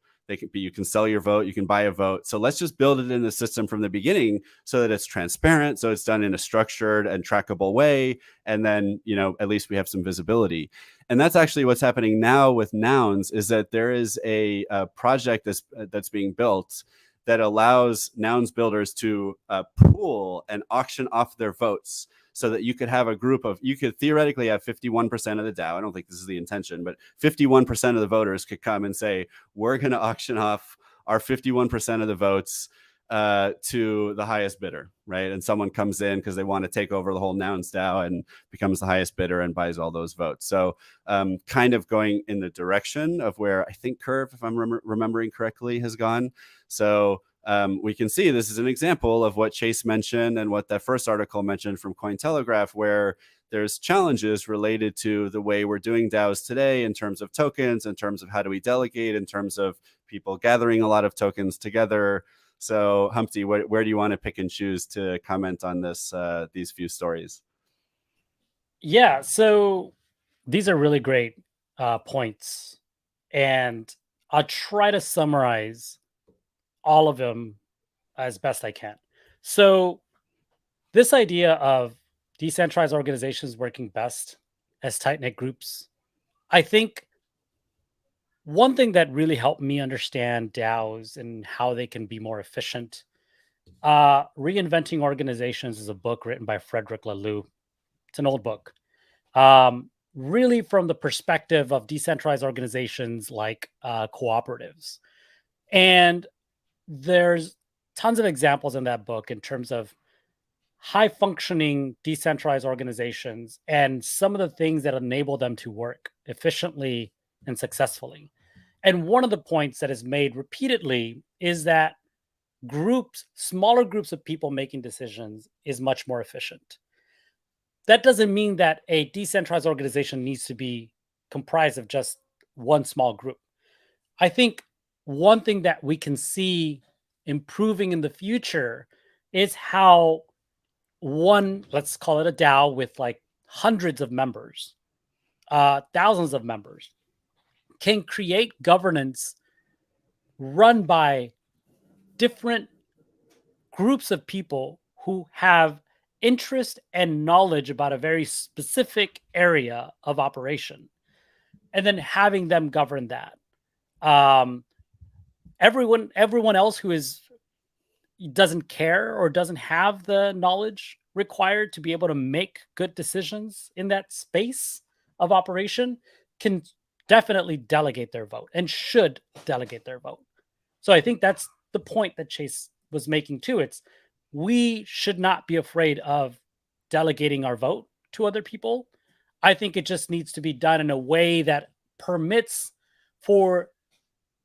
You can sell your vote, you can buy a vote. So let's just build it in the system from the beginning so that it's transparent, so it's done in a structured and trackable way. And then, at least we have some visibility. And that's actually what's happening now with Nouns, is that there is a project that's being built that allows Nouns builders to pool and auction off their votes, so that you could have you could theoretically have 51% of the DAO. I don't think this is the intention, but 51% of the voters could come and say, we're going to auction off our 51% of the votes to the highest bidder, right? And someone comes in because they want to take over the whole Nouns DAO and becomes the highest bidder and buys all those votes. So kind of going in the direction of where I think Curve, if I'm remembering correctly, has gone. So we can see this is an example of what Chase mentioned and what that first article mentioned from Cointelegraph, where there's challenges related to the way we're doing DAOs today in terms of tokens, in terms of how do we delegate, in terms of people gathering a lot of tokens together. So Humpty, where do you want to pick and choose to comment on these few stories? Yeah, so these are really great points. And I'll try to summarize all of them as best I can. So this idea of decentralized organizations working best as tight-knit groups, I think one thing that really helped me understand DAOs and how they can be more efficient, Reinventing Organizations is a book written by Frederick Laloux. It's an old book. Really from the perspective of decentralized organizations like cooperatives. And there's tons of examples in that book in terms of high functioning decentralized organizations and some of the things that enable them to work efficiently and successfully. And one of the points that is made repeatedly is that smaller groups of people making decisions is much more efficient. That doesn't mean that a decentralized organization needs to be comprised of just one small group. I think one thing that we can see improving in the future is how let's call it a DAO with like hundreds of members, thousands of members, can create governance run by different groups of people who have interest and knowledge about a very specific area of operation, and then having them govern that. Everyone else who doesn't care or doesn't have the knowledge required to be able to make good decisions in that space of operation can definitely delegate their vote and should delegate their vote. So I think that's the point that Chase was making too. We should not be afraid of delegating our vote to other people. I think it just needs to be done in a way that permits for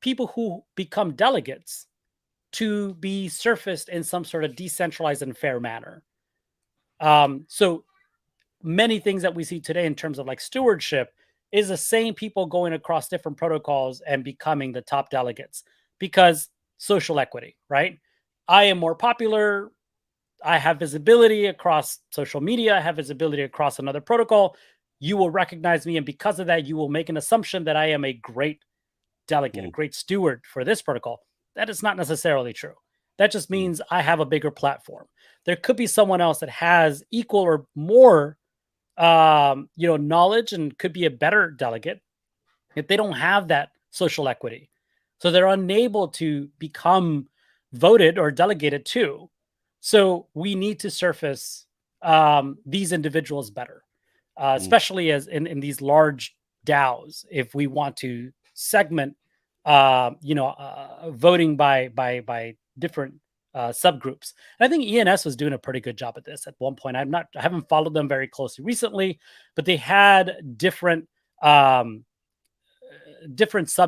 people who become delegates to be surfaced in some sort of decentralized and fair manner. So many things that we see today in terms of like stewardship is the same people going across different protocols and becoming the top delegates because social equity, right? I am more popular. I have visibility across social media. I have visibility across another protocol. You will recognize me. And because of that, you will make an assumption that I am a great delegate, a great steward for this protocol. That is not necessarily true. That just means I have a bigger platform. There could be someone else that has equal or more knowledge and could be a better delegate if they don't have that social equity. So they're unable to become voted or delegated to. So we need to surface these individuals better, especially as in these large DAOs, if we want to segment, voting by different subgroups. And I think ENS was doing a pretty good job at this at one point. I haven't followed them very closely recently, but they had different sub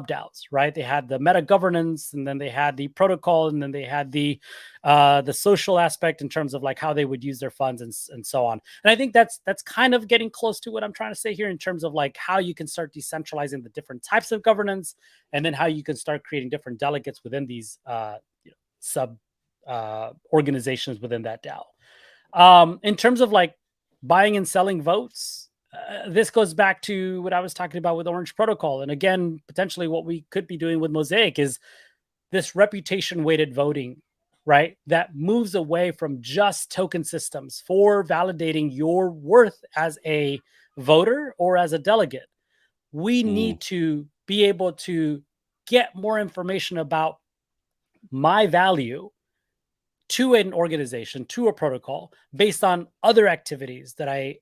DAOs, right? They had the meta governance, and then they had the protocol, and then they had the social aspect in terms of like how they would use their funds and so on. And I think that's kind of getting close to what I'm trying to say here in terms of like how you can start decentralizing the different types of governance, and then how you can start creating different delegates within these sub organizations within that DAO. In terms of like buying and selling votes, this goes back to what I was talking about with Orange Protocol. And again, potentially what we could be doing with Mosaic is this reputation weighted voting, right? That moves away from just token systems for validating your worth as a voter or as a delegate. We need to be able to get more information about my value to an organization, to a protocol, based on other activities that I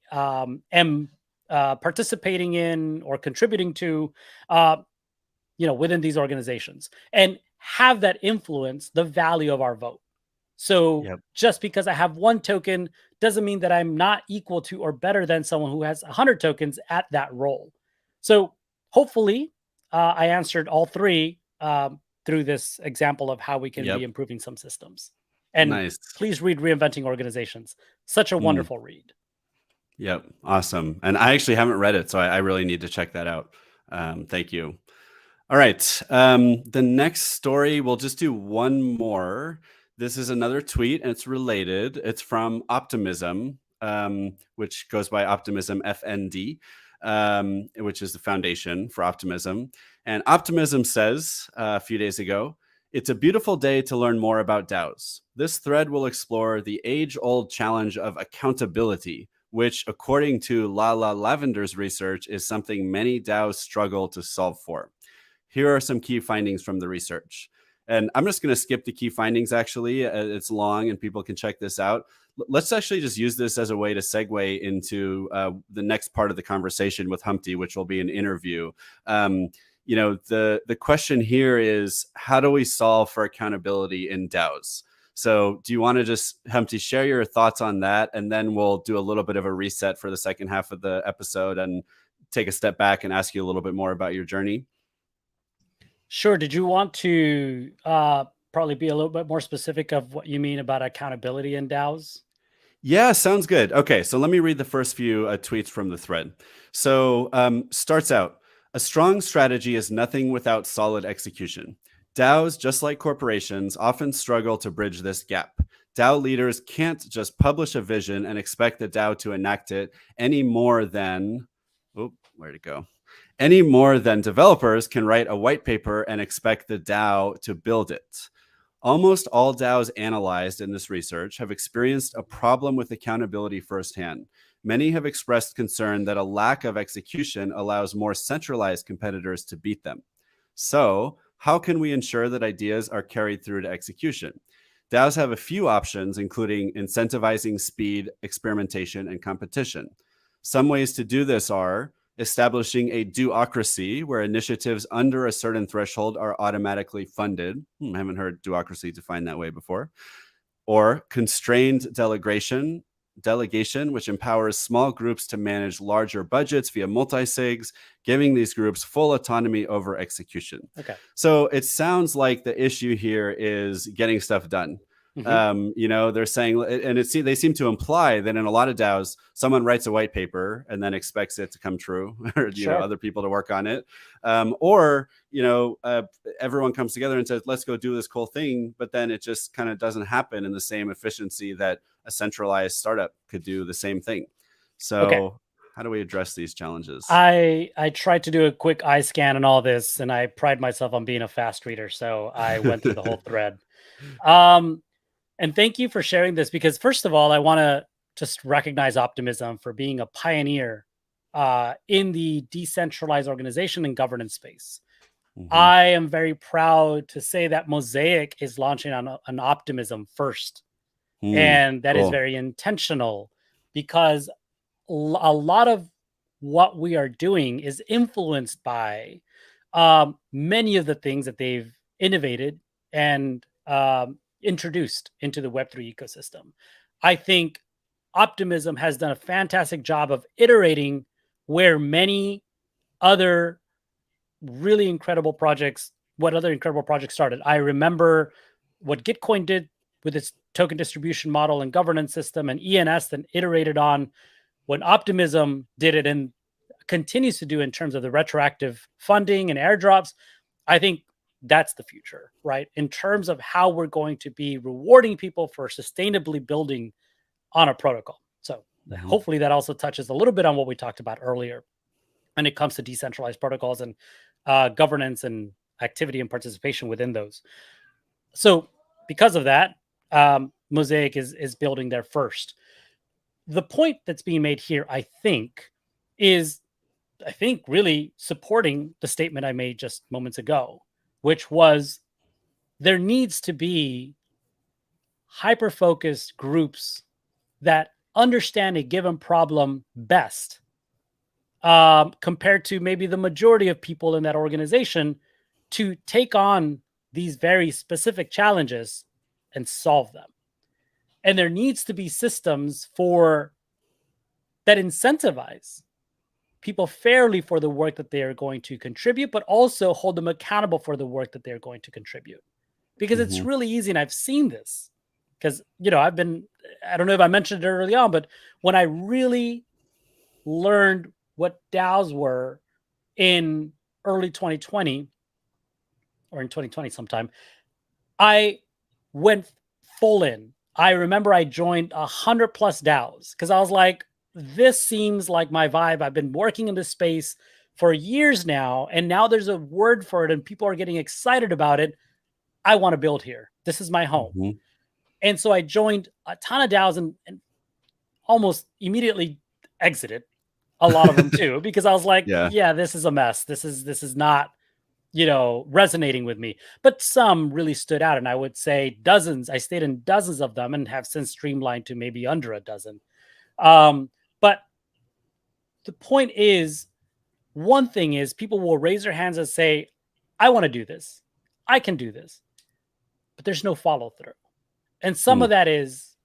am participating in or contributing to, within these organizations, and have that influence the value of our vote. So just because I have one token doesn't mean that I'm not equal to or better than someone who has 100 tokens at that role. So hopefully I answered all three through this example of how we can be improving some systems. And please read Reinventing Organizations. Such a wonderful read. Yep. Awesome. And I actually haven't read it, so I really need to check that out. Thank you. All right. The next story, we'll just do one more. This is another tweet, and it's related. It's from Optimism, which goes by Optimism FND, which is the foundation for Optimism. And Optimism says a few days ago, "It's a beautiful day to learn more about DAOs. This thread will explore the age-old challenge of accountability, which, according to Lala Lavender's research, is something many DAOs struggle to solve for. Here are some key findings from the research." And I'm just going to skip the key findings, actually. It's long and people can check this out. Let's actually just use this as a way to segue into the next part of the conversation with Humpty, which will be an interview. The question here is, how do we solve for accountability in DAOs? So do you want to just, Humpty, share your thoughts on that? And then we'll do a little bit of a reset for the second half of the episode and take a step back and ask you a little bit more about your journey. Sure. Did you want to probably be a little bit more specific of what you mean about accountability in DAOs? Yeah, sounds good. Okay, so let me read the first few tweets from the thread. So starts out, "A strong strategy is nothing without solid execution. DAOs, just like corporations, often struggle to bridge this gap. DAO leaders can't just publish a vision and expect the DAO to enact it any more than, any more than developers can write a white paper and expect the DAO to build it. Almost all DAOs analyzed in this research have experienced a problem with accountability firsthand. Many have expressed concern that a lack of execution allows more centralized competitors to beat them. So, how can we ensure that ideas are carried through to execution? DAOs have a few options, including incentivizing speed, experimentation, and competition. Some ways to do this are establishing a doocracy, where initiatives under a certain threshold are automatically funded. I haven't heard doocracy defined that way before. Or constrained delegation, which empowers small groups to manage larger budgets via multi-sigs, giving these groups full autonomy over execution." Okay. So it sounds like the issue here is getting stuff done. They're saying, and they seem to imply that in a lot of DAOs, someone writes a white paper and then expects it to come true, or other people to work on it, everyone comes together and says, "Let's go do this cool thing," but then it just kind of doesn't happen in the same efficiency that a centralized startup could do the same thing. So, How do we address these challenges? I tried to do a quick eye scan and all this, and I pride myself on being a fast reader, so I went through the whole thread. And thank you for sharing this, because first of all, I want to just recognize Optimism for being a pioneer in the decentralized organization and governance space. I am very proud to say that Mosaic is launching on an Optimism first. And that is very intentional, because a lot of what we are doing is influenced by many of the things that they've innovated and introduced into the Web3 ecosystem. I think Optimism has done a fantastic job of iterating where many other really incredible projects, started. I remember what Gitcoin did with its token distribution model and governance system, and ENS then iterated on what Optimism did it and continues to do in terms of the retroactive funding and airdrops. I think that's the future, right? In terms of how we're going to be rewarding people for sustainably building on a protocol. So hopefully that also touches a little bit on what we talked about earlier when it comes to decentralized protocols and governance and activity and participation within those. So because of that, Mosaic is building there first. The point that's being made here, I think, is really supporting the statement I made just moments ago, which was there needs to be hyper-focused groups that understand a given problem best, compared to maybe the majority of people in that organization, to take on these very specific challenges and solve them. And there needs to be systems that incentivize people fairly for the work that they are going to contribute, but also hold them accountable for the work that they're going to contribute. Because it's really easy, and I've seen this, because, I don't know if I mentioned it early on, but when I really learned what DAOs were in early 2020, or in 2020 sometime, I went full in. I remember I joined 100 plus DAOs because I was like, this seems like my vibe. I've been working in this space for years now, and now there's a word for it and people are getting excited about it. I want to build here. This is my home. And so I joined a ton of DAOs and almost immediately exited a lot of them too, because I was like, yeah, this is a mess. This is not, resonating with me. But some really stood out, and I would say dozens. I stayed in dozens of them and have since streamlined to maybe under a dozen. But the point is, one thing is people will raise their hands and say, I want to do this. I can do this. But there's no follow through. And some of that is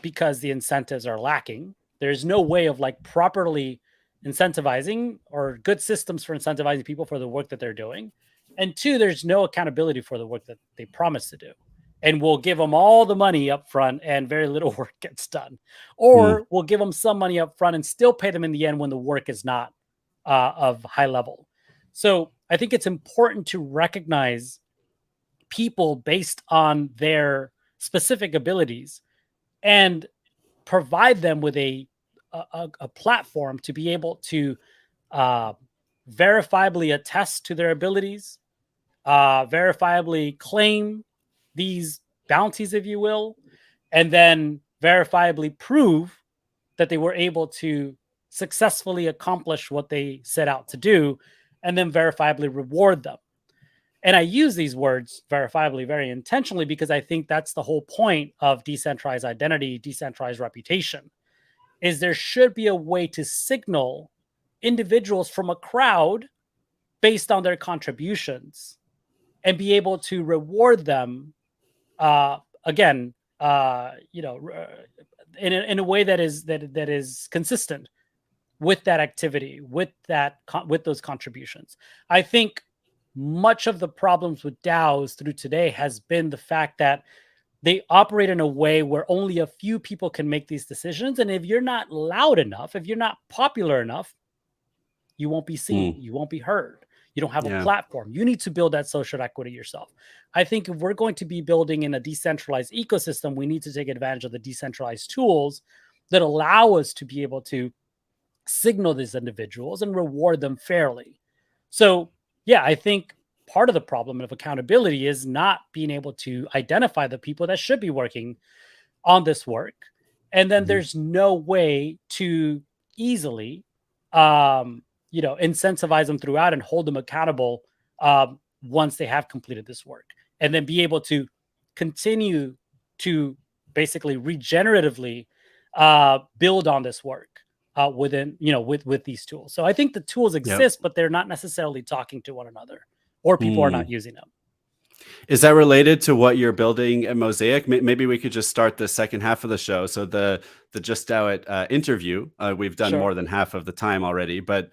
because the incentives are lacking. There's no way of properly incentivizing or good systems for incentivizing people for the work that they're doing. And two, there's no accountability for the work that they promise to do. And we'll give them all the money up front and very little work gets done. Or we'll give them some money up front and still pay them in the end when the work is not of high level. So I think it's important to recognize people based on their specific abilities and provide them with a platform to be able to verifiably attest to their abilities, verifiably claim these bounties, if you will, and then verifiably prove that they were able to successfully accomplish what they set out to do, and then verifiably reward them. And I use these words verifiably very intentionally because I think that's the whole point of decentralized identity, decentralized reputation, is there should be a way to signal individuals from a crowd based on their contributions and be able to reward them in a way that is consistent with that activity, with those contributions. I think much of the problems with DAOs through today has been the fact that they operate in a way where only a few people can make these decisions. And if you're not loud enough, if you're not popular enough, you won't be seen, you won't be heard. You don't have a platform. You need to build that social equity yourself. I think if we're going to be building in a decentralized ecosystem, we need to take advantage of the decentralized tools that allow us to be able to signal these individuals and reward them fairly. So, yeah, I think part of the problem of accountability is not being able to identify the people that should be working on this work. And then Mhm. there's no way to easily, incentivize them throughout and hold them accountable once they have completed this work, and then be able to continue to basically regeneratively build on this work within, with these tools. So I think the tools Yep. exist, but they're not necessarily talking to one another, or people are not Mm. using them. Is that related to what you're building at Mosaic? Maybe we could just start the second half of the show. So the Just DAO It interview, we've done Sure. more than half of the time already. But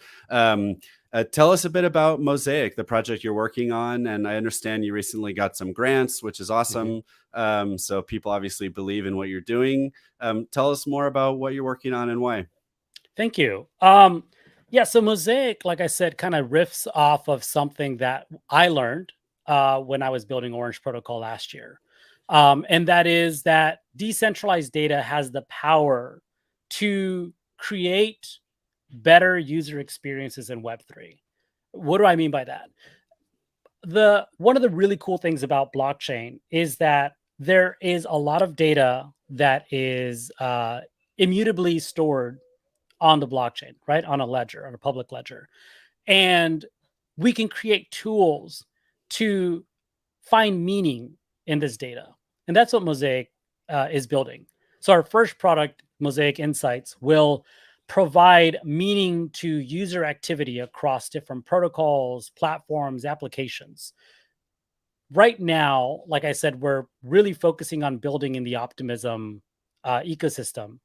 tell us a bit about Mosaic, the project you're working on. And I understand you recently got some grants, which is Mhm. awesome. So people obviously believe in what you're doing. Tell us more about what you're working on and why. Thank you. Yeah, so Mosaic, like I said, kind of riffs off of something that I learned when I was building Orange Protocol last year. And that is that decentralized data has the power to create better user experiences in Web3. What do I mean by that? One of the really cool things about blockchain is that there is a lot of data that is immutably stored on the blockchain, right? On a ledger, on a public ledger. And we can create tools to find meaning in this data. And that's what Mosaic is building. So our first product, Mosaic Insights, will provide meaning to user activity across different protocols, platforms, applications. Right now, like I said, we're really focusing on building in the Optimism ecosystem.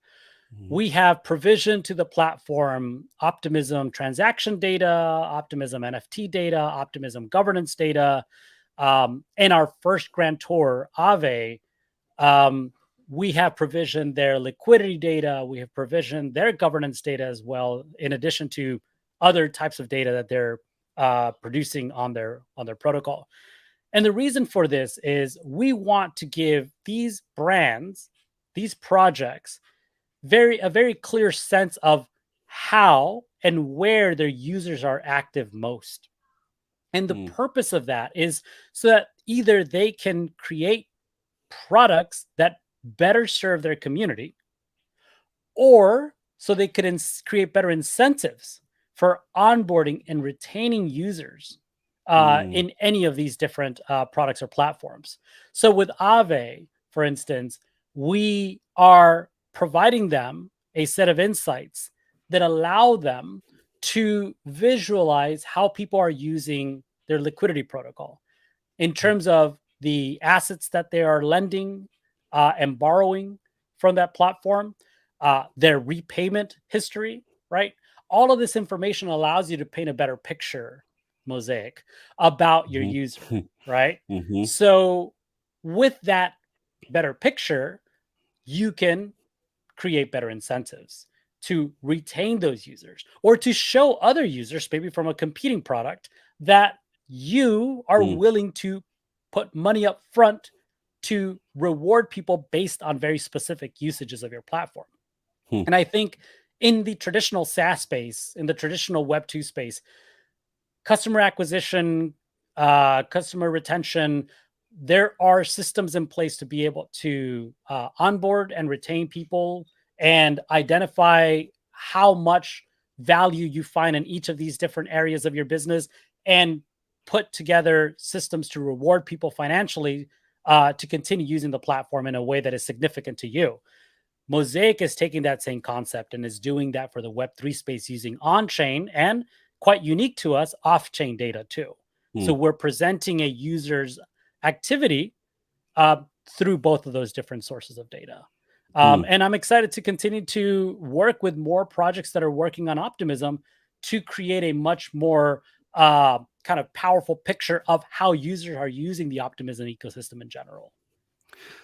Mhm. We have provision to the platform Optimism transaction data, Optimism NFT data, Optimism governance data. And our first grantor, Aave, um, we have provisioned their liquidity data. We have provisioned their governance data as well, in addition to other types of data that they're producing on their protocol. And the reason for this is we want to give these brands, these projects, a very clear sense of how and where their users are active most. And the Mm. purpose of that is so that either they can create products that better serve their community, or so they could create better incentives for onboarding and retaining users Mm. in any of these different products or platforms. So with Aave, for instance, we are providing them a set of insights that allow them to visualize how people are using their liquidity protocol in terms of the assets that they are lending and borrowing from that platform, their repayment history, right? All of this information allows you to paint a better picture, Mosaic, about your Mhm. user, right? Mhm. So, with that better picture, you can create better incentives to retain those users, or to show other users, maybe from a competing product, that you are Mm. willing to put money up front to reward people based on very specific usages of your platform. Hmm. And I think in the traditional SaaS space, in the traditional Web2 space, customer acquisition, customer retention, there are systems in place to be able to onboard and retain people and identify how much value you find in each of these different areas of your business, and put together systems to reward people financially to continue using the platform in a way that is significant to you. Mosaic is taking that same concept and is doing that for the Web3 space using on chain and, quite unique to us, off chain data too. So Hmm. we're presenting a user's activity through both of those different sources of data. Hmm. And I'm excited to continue to work with more projects that are working on optimism to create a much more kind of powerful picture of how users are using the optimism ecosystem in general.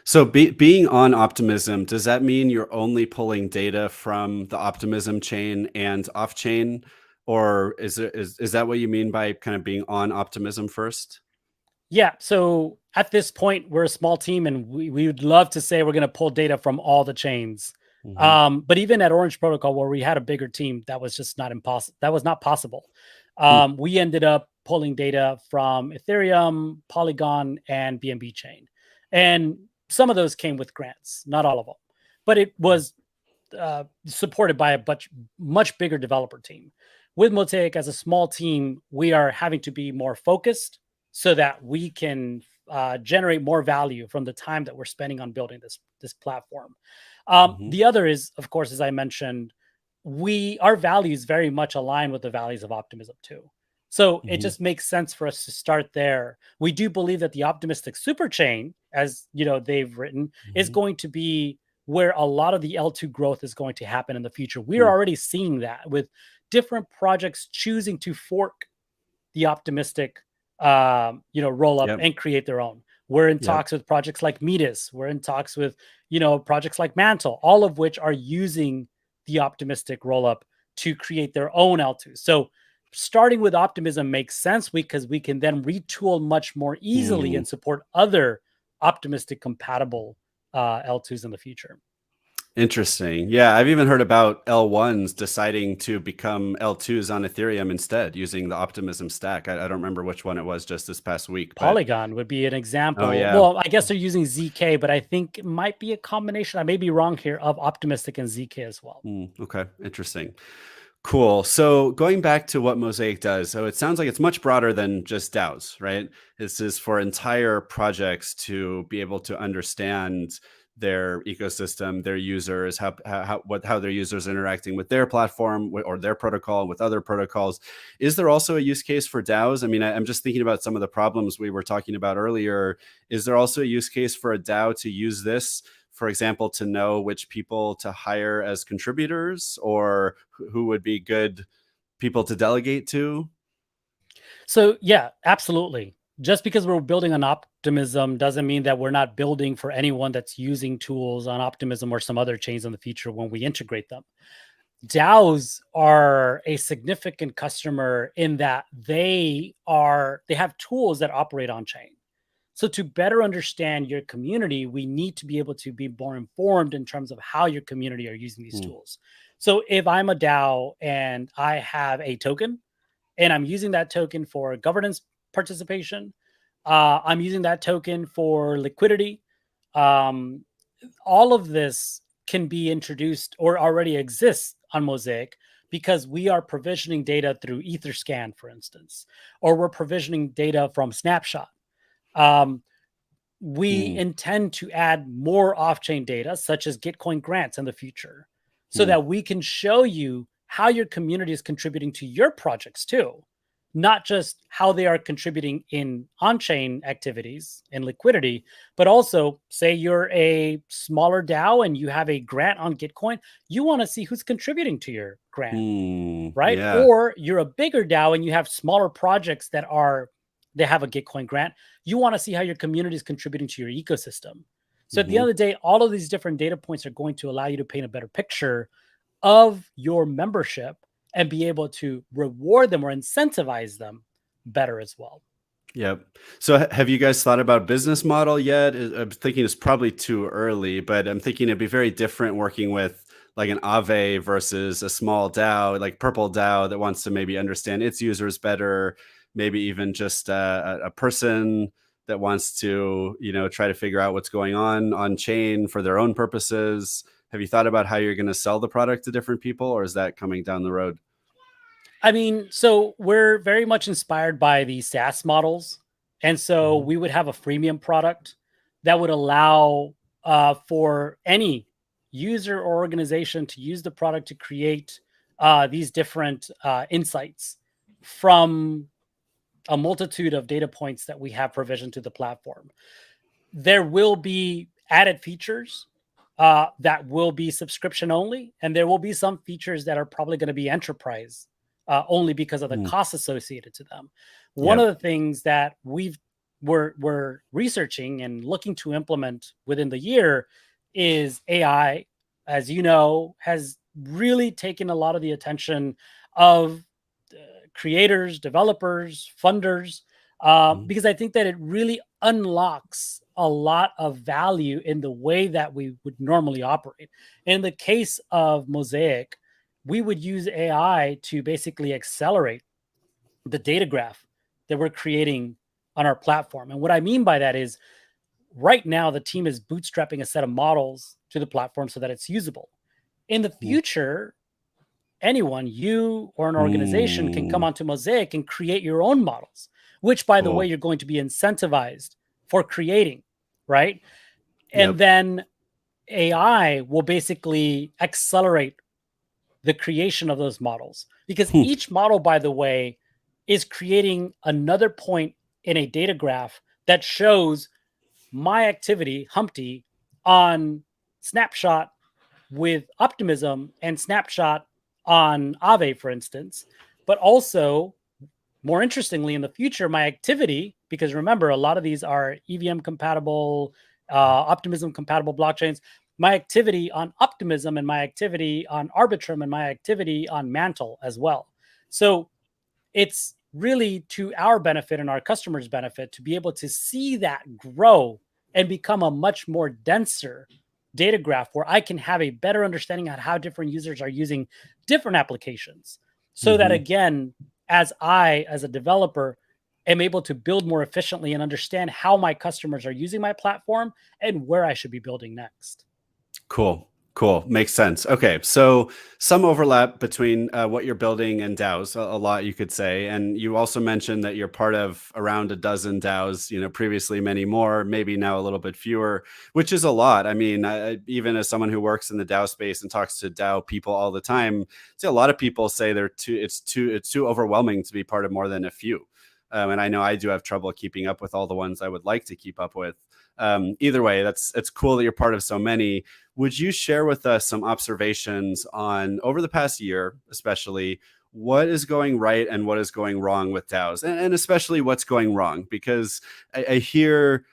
So being on Optimism, does that mean you're only pulling data from the Optimism chain and off chain? Or is that what you mean by kind of being on Optimism first? Yeah. So at this point, we're a small team, and we would love to say we're going to pull data from all the chains But even at Orange Protocol, where we had a bigger team, that was just not impossible. That was not possible. We ended up pulling data from Ethereum, Polygon, and BNB chain. And some of those came with grants, not all of them. But it was supported by a much bigger developer team. With Mosaic as a small team, we are having to be more focused so that we can generate more value from the time that we're spending on building this platform. The other is, of course, as I mentioned, our values very much align with the values of optimism too. So it just makes sense for us to start there. We do believe that the optimistic superchain, as you know, they've written, is going to be where a lot of the L2 growth is going to happen in the future. We're already seeing that with different projects choosing to fork the optimistic roll up and create their own. We're in talks with projects like Metis. We're in talks with, projects like Mantle, all of which are using the optimistic roll up to create their own L2. So starting with optimism makes sense because we can then retool much more easily and support other optimistic compatible L2s in the future. Interesting. Yeah, I've even heard about L1s deciding to become L2s on Ethereum instead, using the Optimism stack. I don't remember which one it was just this past week. Polygon would be an example. Oh, yeah. Well, I guess they're using ZK, but I think it might be a combination, I may be wrong here, of Optimistic and ZK as well. Okay, interesting. Cool. So going back to what Mosaic does, so it sounds like it's much broader than just DAOs, right? This is for entire projects to be able to understand their ecosystem, their users, how their users are interacting with their platform or their protocol with other protocols. Is there also a use case for DAOs? I mean, I'm just thinking about some of the problems we were talking about earlier. Is there also a use case for a DAO to use this, for example, to know which people to hire as contributors or who would be good people to delegate to? So yeah, absolutely. Just because we're building on Optimism doesn't mean that we're not building for anyone that's using tools on Optimism or some other chains in the future when we integrate them. DAOs are a significant customer in that they have tools that operate on chain. So to better understand your community, we need to be able to be more informed in terms of how your community are using these tools. So if I'm a DAO and I have a token and I'm using that token for governance participation, I'm using that token for liquidity. All of this can be introduced or already exists on Mosaic because we are provisioning data through Etherscan, for instance, or we're provisioning data from Snapshot. We intend to add more off-chain data, such as Gitcoin grants in the future, so that we can show you how your community is contributing to your projects too, not just how they are contributing in on-chain activities and liquidity, but also say you're a smaller DAO and you have a grant on Gitcoin, you want to see who's contributing to your grant, right? Yeah. Or you're a bigger DAO and you have smaller projects that they have a Gitcoin grant. You want to see how your community is contributing to your ecosystem. So at the end of the day, all of these different data points are going to allow you to paint a better picture of your membership and be able to reward them or incentivize them better as well. Yep. So have you guys thought about business model yet? I'm thinking it's probably too early, but I'm thinking it'd be very different working with like an Aave versus a small DAO, like Purple DAO that wants to maybe understand its users better, maybe even just a person that wants to, try to figure out what's going on chain for their own purposes. Have you thought about how you're going to sell the product to different people, or is that coming down the road? I mean, so we're very much inspired by the SaaS models. And so we would have a freemium product that would allow for any user or organization to use the product to create these different insights from a multitude of data points that we have provisioned to the platform. There will be added features that will be subscription only, and there will be some features that are probably going to be enterprise only because of the costs associated to them. One of the things that we're researching and looking to implement within the year is AI, as you know, has really taken a lot of the attention of creators, developers, funders, because I think that it really unlocks a lot of value in the way that we would normally operate. In the case of Mosaic, we would use AI to basically accelerate the data graph that we're creating on our platform. And what I mean by that is right now the team is bootstrapping a set of models to the platform so that it's usable. In the future, anyone, you or an organization, can come onto Mosaic and create your own models, which, by the way, you're going to be incentivized for creating, right? And then AI will basically accelerate the creation of those models, because each model, by the way, is creating another point in a data graph that shows my activity, Humpty, on Snapshot with Optimism and Snapshot on Aave, for instance. But also, more interestingly, in the future, my activity, because remember, a lot of these are EVM compatible, Optimism compatible blockchains, my activity on Optimism and my activity on Arbitrum and my activity on Mantle as well. So it's really to our benefit and our customers' benefit to be able to see that grow and become a much more denser data graph where I can have a better understanding on how different users are using different applications. So that, again, as a developer, am able to build more efficiently and understand how my customers are using my platform and where I should be building next. Cool. Makes sense. Okay. So some overlap between what you're building and DAOs, a lot you could say. And you also mentioned that you're part of around a dozen DAOs, previously many more, maybe now a little bit fewer, which is a lot. I mean, even as someone who works in the DAO space and talks to DAO people all the time, see a lot of people say it's too overwhelming to be part of more than a few. And I know I do have trouble keeping up with all the ones I would like to keep up with. Either way, it's cool that you're part of so many. Would you share with us some observations on, over the past year, especially, what is going right and what is going wrong with DAOs, and especially what's going wrong? Because I hear,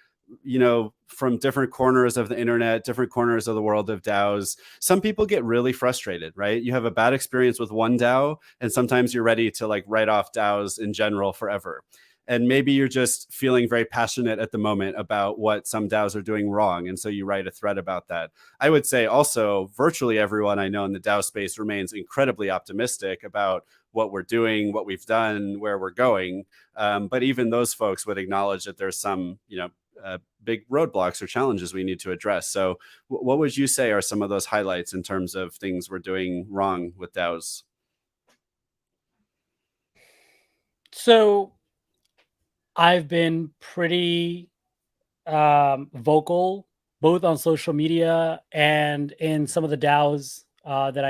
from different corners of the internet, different corners of the world of DAOs, some people get really frustrated, right? You have a bad experience with one DAO, and sometimes you're ready to write off DAOs in general forever. And maybe you're just feeling very passionate at the moment about what some DAOs are doing wrong, and so you write a thread about that. I would say also virtually everyone I know in the DAO space remains incredibly optimistic about what we're doing, what we've done, where we're going. But even those folks would acknowledge that there's some, big roadblocks or challenges we need to address. So what would you say are some of those highlights in terms of things we're doing wrong with DAOs? So I've been pretty vocal, both on social media and in some of the DAOs that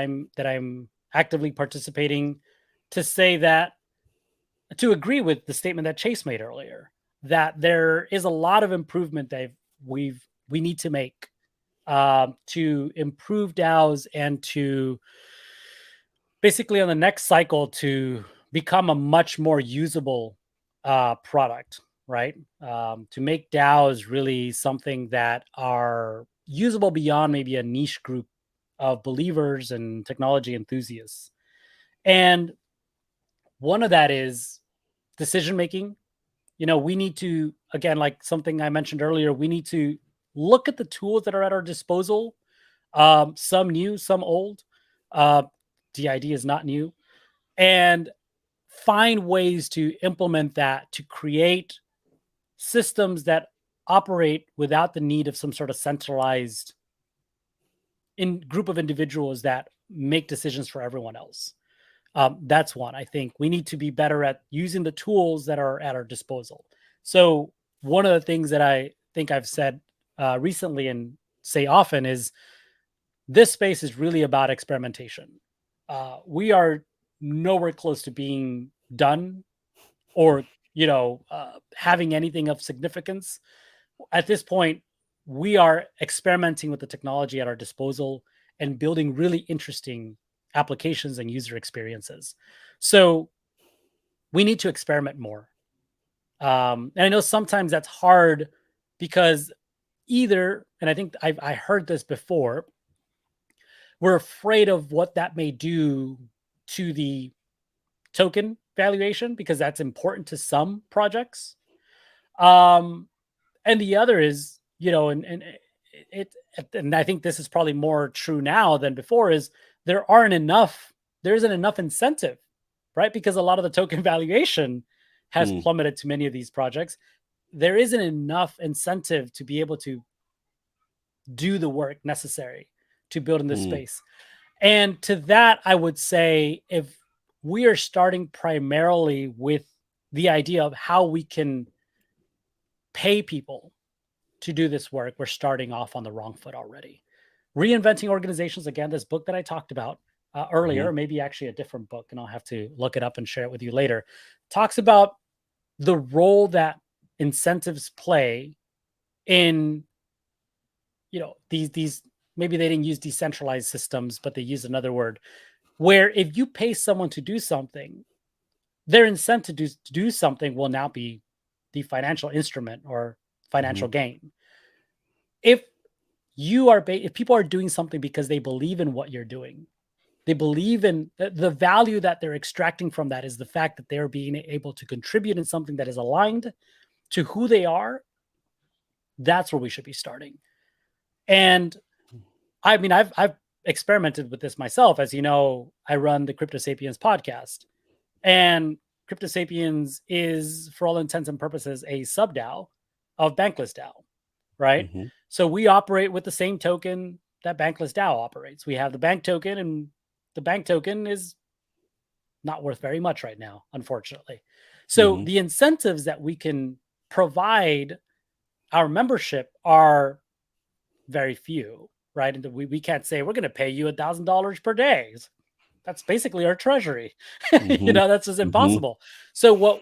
I'm actively participating, to say that, to agree with the statement that Chase made earlier, that there is a lot of improvement that we need to make to improve DAOs and to basically on the next cycle to become a much more usable product, right? To make DAOs really something that are usable beyond maybe a niche group of believers and technology enthusiasts. And one of that is decision making. We need to, again, like something I mentioned earlier, we need to look at the tools that are at our disposal, some new, some old. DID is not new. And find ways to implement that to create systems that operate without the need of some sort of centralized group of individuals that make decisions for everyone else. That's one. I think we need to be better at using the tools that are at our disposal. So one of the things that I think I've said recently and say often is this space is really about experimentation. We are nowhere close to being done or having anything of significance. At this point, we are experimenting with the technology at our disposal and building really interesting applications and user experiences. So we need to experiment more. And I know sometimes that's hard because and I think I heard this before, we're afraid of what that may do to the token valuation because that's important to some projects. And the other is and I think this is probably more true now than before, is there isn't enough incentive, right? Because a lot of the token valuation has plummeted to many of these projects. There isn't enough incentive to be able to do the work necessary to build in this space. And to that, I would say, if we are starting primarily with the idea of how we can pay people to do this work, we're starting off on the wrong foot already. Reinventing Organizations, again, this book that I talked about earlier, maybe actually a different book, and I'll have to look it up and share it with you later, talks about the role that incentives play in, these maybe they didn't use decentralized systems, but they used another word, where if you pay someone to do something, their incentive to do something will now be the financial instrument or financial gain. If people are doing something because they believe in what you're doing, they believe in the value that they're extracting from that is the fact that they're being able to contribute in something that is aligned to who they are. That's where we should be starting. And I mean, I've experimented with this myself. As you know, I run the Crypto Sapiens podcast, and Crypto Sapiens is, for all intents and purposes, a sub DAO of Bankless DAO, right? So we operate with the same token that Bankless DAO operates. We have the bank token, and the bank token is not worth very much right now, unfortunately. So the incentives that we can provide our membership are very few, right? And we can't say we're going to pay you $1,000 per day. That's basically our treasury. That's just impossible. So what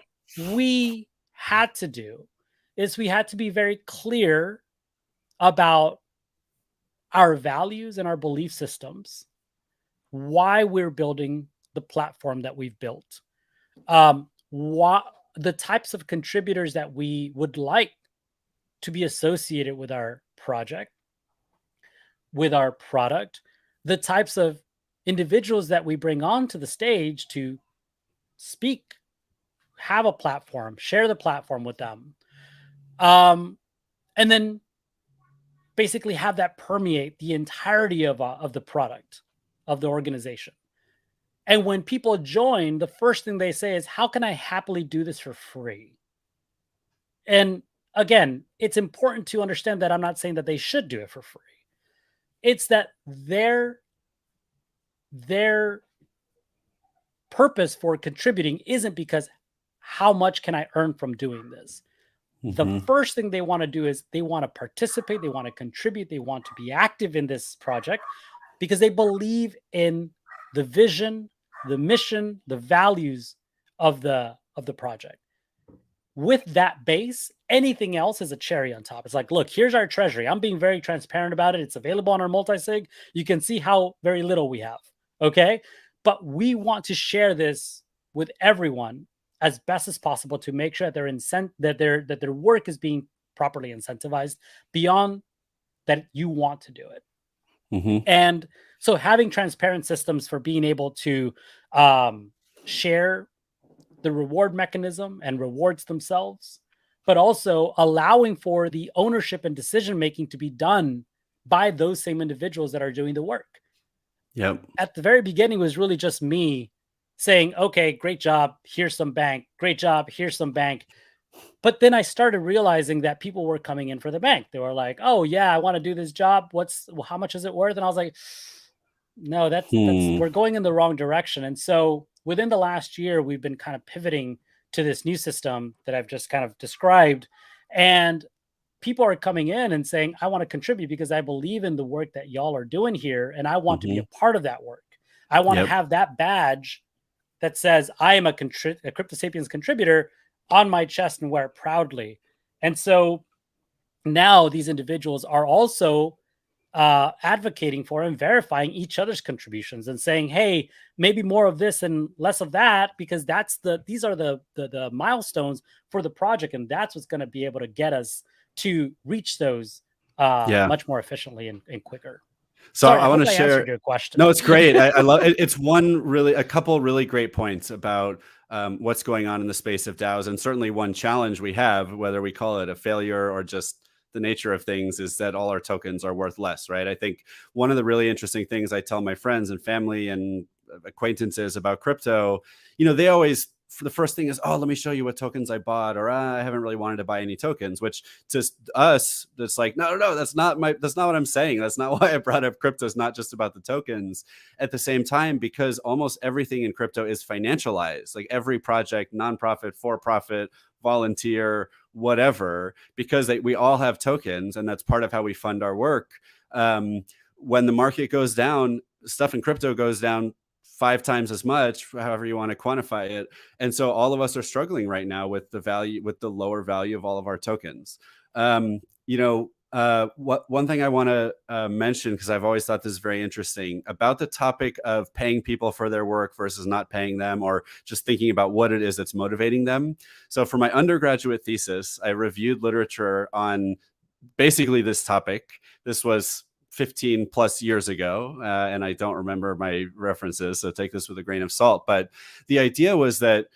we had to do is we had to be very clear about our values and our belief systems, why we're building the platform that we've built, what the types of contributors that we would like to be associated with our project, with our product, the types of individuals that we bring onto the stage to speak, have a platform, share the platform with them, and then basically have that permeate the entirety of the product, of the organization. And when people join, the first thing they say is, how can I happily do this for free? And again, it's important to understand that I'm not saying that they should do it for free. It's that their purpose for contributing isn't because how much can I earn from doing this? The first thing they want to do is they want to participate, they want to contribute, they want to be active in this project because they believe in the vision, the mission, the values of the project. With that base, anything else is a cherry on top. It's like, look, here's our treasury. I'm being very transparent about it. It's available on our multi-sig. You can see how very little we have. Okay. But we want to share this with everyone as best as possible to make sure that their work is being properly incentivized beyond that you want to do it. And so having transparent systems for being able to share the reward mechanism and rewards themselves, but also allowing for the ownership and decision-making to be done by those same individuals that are doing the work. At the very beginning, it was really just me saying, okay, great job. Here's some bank. Great job. Here's some bank. But then I started realizing that people were coming in for the bank. They were like, oh yeah, I want to do this job. How much is it worth? And I was like, no, that's we're going in the wrong direction. And so within the last year, we've been kind of pivoting to this new system that I've just kind of described. And people are coming in and saying, I want to contribute because I believe in the work that y'all are doing here. And I want to be a part of that work. I want to have that badge that says I am a Crypto Sapiens contributor on my chest and wear it proudly. And so now these individuals are also advocating for and verifying each other's contributions and saying, hey, maybe more of this and less of that, because these are the milestones for the project. And that's what's going to be able to get us to reach those much more efficiently and quicker. So Sorry, I want to share your question. No, it's great. I love it. It's a couple really great points about what's going on in the space of DAOs, and certainly one challenge we have, whether we call it a failure or just the nature of things is that all our tokens are worth less, right? I think one of the really interesting things I tell my friends and family and acquaintances about crypto, they always, for the first thing is, oh, let me show you what tokens I bought, or I haven't really wanted to buy any tokens, which to us, it's like, no, that's not what I'm saying. That's not why I brought up crypto. It's not just about the tokens. At the same time, because almost everything in crypto is financialized, like every project, nonprofit, for-profit, volunteer, whatever, because we all have tokens, and that's part of how we fund our work. When the market goes down, stuff in crypto goes down 5 times as much, however you want to quantify it. And so all of us are struggling right now with the lower value of all of our tokens. One thing I want to mention, because I've always thought this is very interesting, about the topic of paying people for their work versus not paying them, or just thinking about what it is that's motivating them. So for my undergraduate thesis, I reviewed literature on basically this topic. This was 15 plus years ago, and I don't remember my references, so take this with a grain of salt. But the idea was that,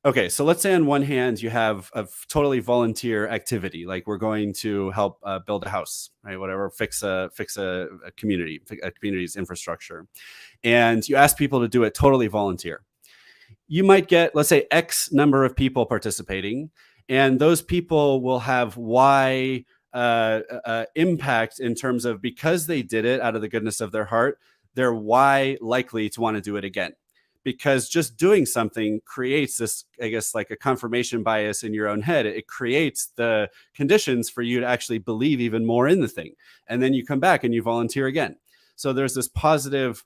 okay, so let's say on one hand you have a totally volunteer activity, like we're going to help build a house, right? Whatever, fix a community, a community's infrastructure, and you ask people to do it totally volunteer. You might get, let's say, X number of people participating, and those people will have Y impact in terms of, because they did it out of the goodness of their heart, they're why likely to want to do it again. Because just doing something creates this, I guess, like a confirmation bias in your own head. It creates the conditions for you to actually believe even more in the thing. And then you come back and you volunteer again. So there's this positive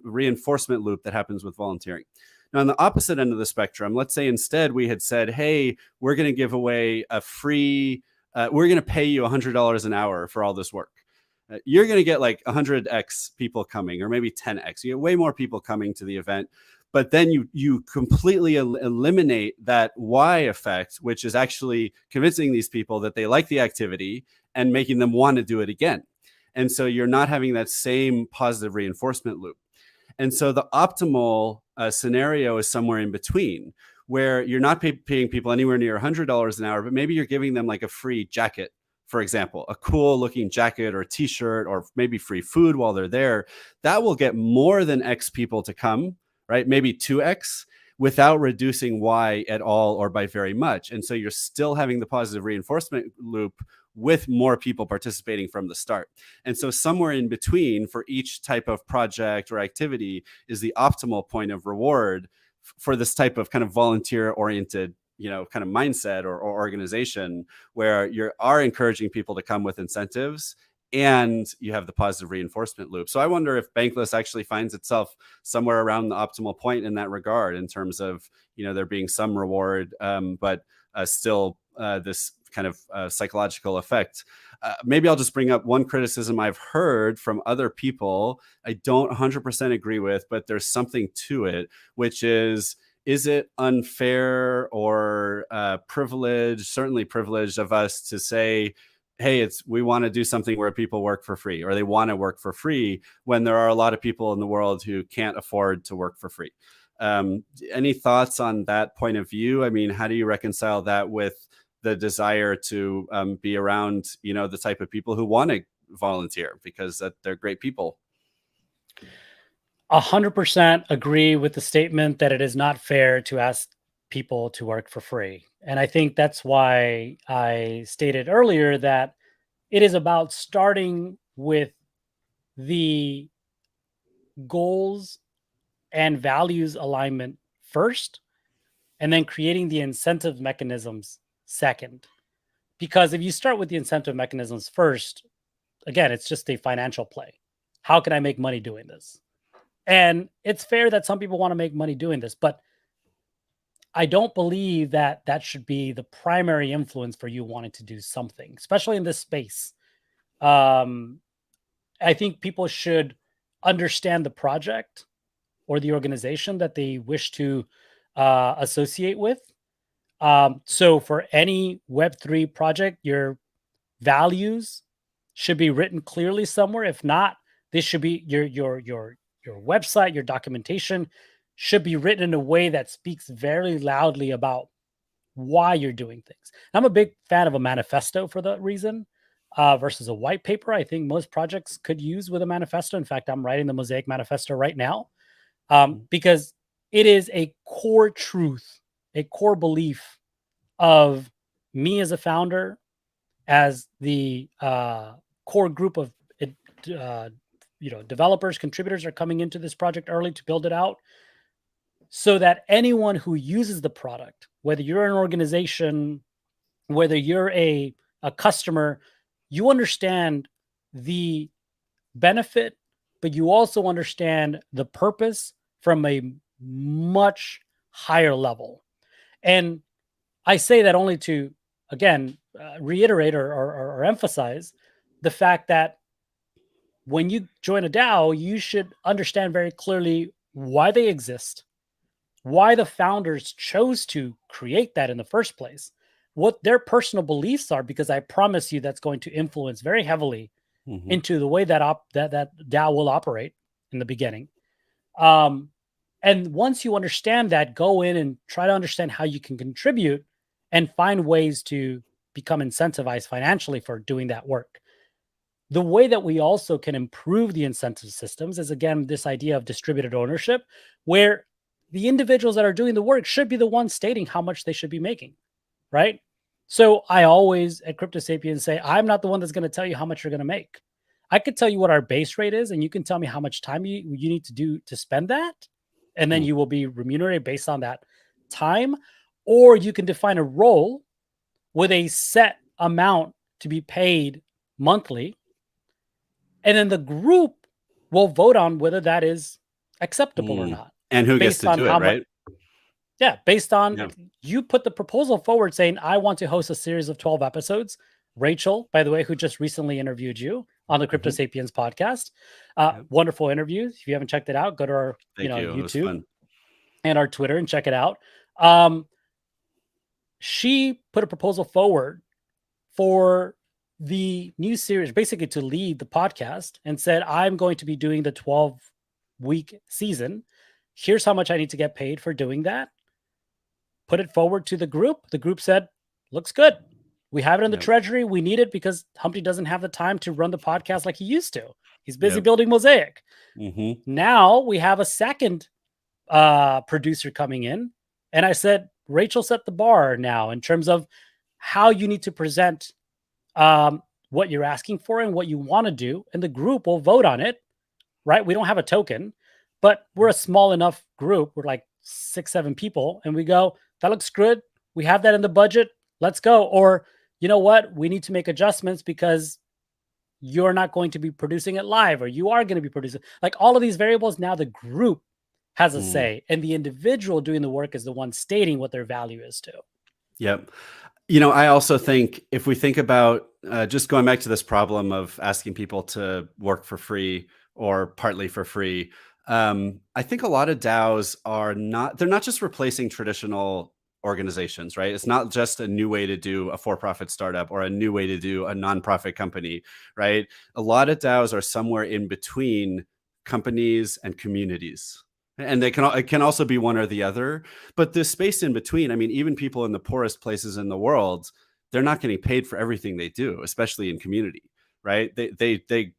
reinforcement loop that happens with volunteering. Now, on the opposite end of the spectrum, let's say instead we had said, hey, we're going to give away a free we're going to pay you $100 an hour for all this work. You're going to get like 100x people coming, or maybe 10x. You get way more people coming to the event. But then you completely eliminate that Y effect, which is actually convincing these people that they like the activity and making them want to do it again. And so you're not having that same positive reinforcement loop. And so the optimal scenario is somewhere in between, where you're not paying people anywhere near $100 an hour, but maybe you're giving them like a free jacket, for example, a cool looking jacket or a t-shirt, or maybe free food while they're there. That will get more than X people to come, right? Maybe 2X, without reducing Y at all or by very much. And so you're still having the positive reinforcement loop with more people participating from the start. And so somewhere in between for each type of project or activity is the optimal point of reward for this type of kind of volunteer oriented, kind of mindset or organization, where you are encouraging people to come with incentives and you have the positive reinforcement loop. So I wonder if Bankless actually finds itself somewhere around the optimal point in that regard, in terms of, there being some reward, but still this kind of psychological effect. Maybe I'll just bring up one criticism I've heard from other people. I don't 100% agree with, but there's something to it, which is it unfair or privileged, certainly privileged of us to say, hey, we want to do something where people work for free, or they want to work for free, when there are a lot of people in the world who can't afford to work for free. Any thoughts on that point of view? I mean, how do you reconcile that with the desire to be around, the type of people who want to volunteer because they're great people? 100% agree with the statement that it is not fair to ask people to work for free. And I think that's why I stated earlier that it is about starting with the goals and values alignment first, and then creating the incentive mechanisms second. Because if you start with the incentive mechanisms first, again, it's just a financial play. How can I make money doing this? And it's fair that some people want to make money doing this, but I don't believe that that should be the primary influence for you wanting to do something, especially in this space. I think people should understand the project or the organization that they wish to associate with. So for any Web3 project, your values should be written clearly somewhere. If not, this should be your website, your documentation should be written in a way that speaks very loudly about why you're doing things. I'm a big fan of a manifesto for that reason. versus a white paper. I think most projects could use with a manifesto. In fact, I'm writing the Mosaic manifesto right now, because it is a core truth, a core belief of me as a founder, as the core group of developers, contributors are coming into this project early to build it out, so that anyone who uses the product, whether you're an organization, whether you're a customer, you understand the benefit, but you also understand the purpose from a much higher level. And I say that only to, again, reiterate or emphasize the fact that when you join a DAO, you should understand very clearly why they exist, why the founders chose to create that in the first place, what their personal beliefs are, because I promise you that's going to influence very heavily into the way that that DAO will operate in the beginning. And once you understand that, go in and try to understand how you can contribute and find ways to become incentivized financially for doing that work. The way that we also can improve the incentive systems is, again, this idea of distributed ownership, where the individuals that are doing the work should be the ones stating how much they should be making, right? So I always at Crypto Sapiens say, I'm not the one that's going to tell you how much you're going to make. I could tell you what our base rate is, and you can tell me how much time you need to do to spend that. And then you will be remunerated based on that time. Or you can define a role with a set amount to be paid monthly. And then the group will vote on whether that is acceptable or not. And who gets to do it, right? Based on you put the proposal forward saying, I want to host a series of 12 episodes. Rachel, by the way, who just recently interviewed you on the Crypto Sapiens podcast. Wonderful interview. If you haven't checked it out, go to our YouTube and our Twitter and check it out. She put a proposal forward for the new series, basically to lead the podcast, and said, I'm going to be doing the 12-week season. Here's how much I need to get paid for doing that. Put it forward to the group. The group said, looks good. We have it in the treasury. We need it because Humpty doesn't have the time to run the podcast like he used to. He's busy building Mosaic. Now we have a second producer coming in. And I said, Rachel set the bar now in terms of how you need to present what you're asking for and what you want to do. And the group will vote on it, right? We don't have a token, but we're a small enough group. We're like 6-7 people. And we go, that looks good. We have that in the budget. Let's go. Or, you know what? We need to make adjustments because you're not going to be producing it live, or you are going to be producing. Like all of these variables, now the group has a say, and the individual doing the work is the one stating what their value is to. Yep. You know, I also think if we think about just going back to this problem of asking people to work for free or partly for free, I think a lot of DAOs they're not just replacing traditional organizations, right? It's not just a new way to do a for-profit startup or a new way to do a nonprofit company, right? A lot of DAOs are somewhere in between companies and communities. And it can also be one or the other, but the space in between, I mean, even people in the poorest places in the world, they're not getting paid for everything they do, especially in community, right? They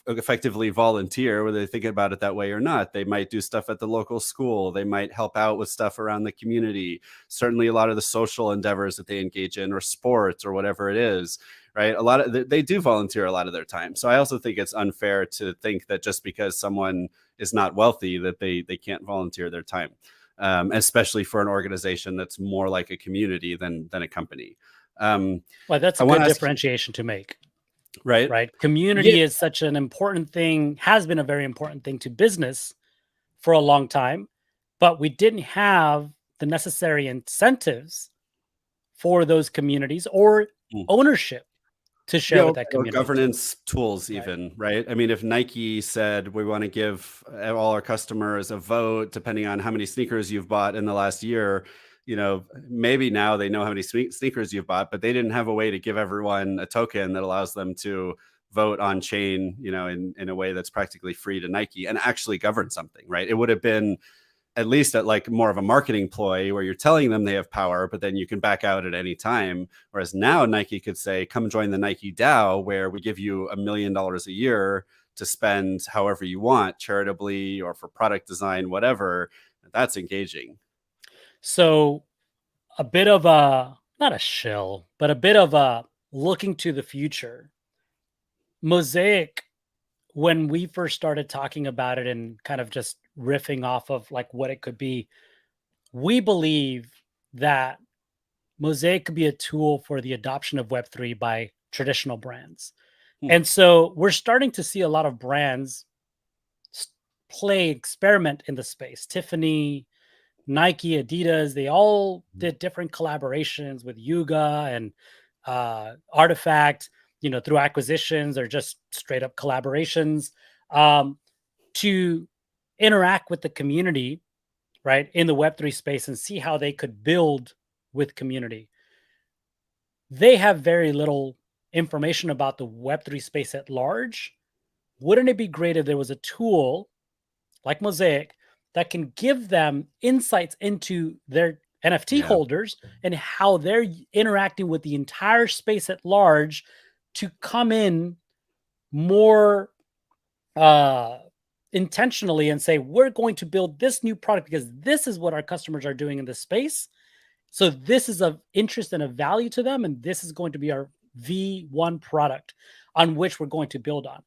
effectively volunteer, whether they think about it that way or not. They might do stuff at the local school. They might help out with stuff around the community. Certainly a lot of the social endeavors that they engage in, or sports or whatever it is, right? They do volunteer a lot of their time. So I also think it's unfair to think that just because someone is not wealthy that they can't volunteer their time, especially for an organization that's more like a community than a company. Well, that's a good differentiation to make. Right. Community is such an important thing, has been a very important thing to business for a long time, but we didn't have the necessary incentives for those communities or ownership to share with that community. Or governance tools even, right? I mean, if Nike said, we want to give all our customers a vote, depending on how many sneakers you've bought in the last year, you know, maybe now they know how many sneakers you've bought, but they didn't have a way to give everyone a token that allows them to vote on chain, you know, in a way that's practically free to Nike and actually govern something, right? It would have been at least at like more of a marketing ploy where you're telling them they have power, but then you can back out at any time. Whereas now Nike could say, come join the Nike DAO, where we give you $1 million a year to spend however you want, charitably or for product design, whatever. That's engaging. So a bit of a, not a shill, but a bit of a looking to the future. Mosaic, when we first started talking about it and kind of just riffing off of like what it could be, we believe that Mosaic could be a tool for the adoption of Web3 by traditional brands. And so we're starting to see a lot of brands experiment in the space. Tiffany, Nike, Adidas, they all did different collaborations with Yuga and Artifact, through acquisitions or just straight up collaborations to interact with the community, right, in the Web3 space and see how they could build with community. They have very little information about the Web3 space at large. Wouldn't it be great if there was a tool like Mosaic that can give them insights into their NFT holders and how they're interacting with the entire space at large to come in more intentionally and say, we're going to build this new product because this is what our customers are doing in this space. So this is of interest and of value to them. And this is going to be our V1 product on which we're going to build on.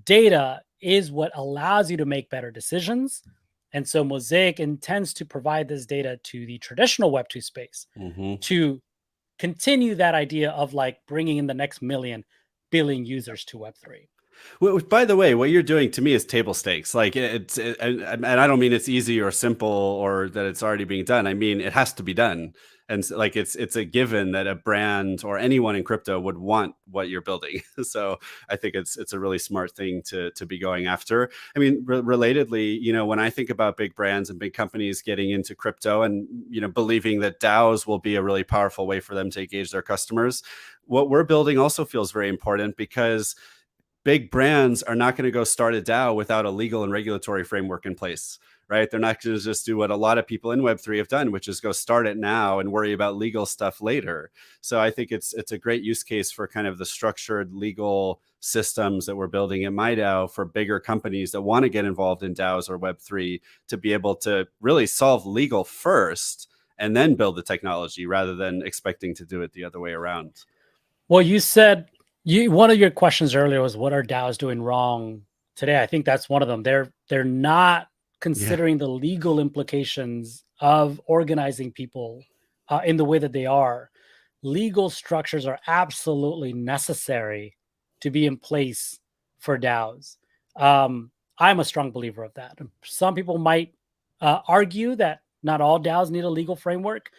Data is what allows you to make better decisions. And so Mosaic intends to provide this data to the traditional Web2 space to continue that idea of like bringing in the next billion users to Web3. Well, by the way, what you're doing to me is table stakes. Like and I don't mean it's easy or simple or that it's already being done. I mean, it has to be done. And so, like, it's a given that a brand or anyone in crypto would want what you're building. So I think it's a really smart thing to be going after. I mean, relatedly, when I think about big brands and big companies getting into crypto and, believing that DAOs will be a really powerful way for them to engage their customers, what we're building also feels very important because big brands are not going to go start a DAO without a legal and regulatory framework in place, right? They're not going to just do what a lot of people in Web3 have done, which is go start it now and worry about legal stuff later. So I think it's a great use case for kind of the structured legal systems that we're building at MyDAO for bigger companies that want to get involved in DAOs or Web3 to be able to really solve legal first and then build the technology rather than expecting to do it the other way around. Well, you said one of your questions earlier was, what are DAOs doing wrong today? I think that's one of them. They're not considering the legal implications of organizing people in the way that they are. Legal structures are absolutely necessary to be in place for DAOs. I'm a strong believer of that. Some people might argue that not all DAOs need a legal framework.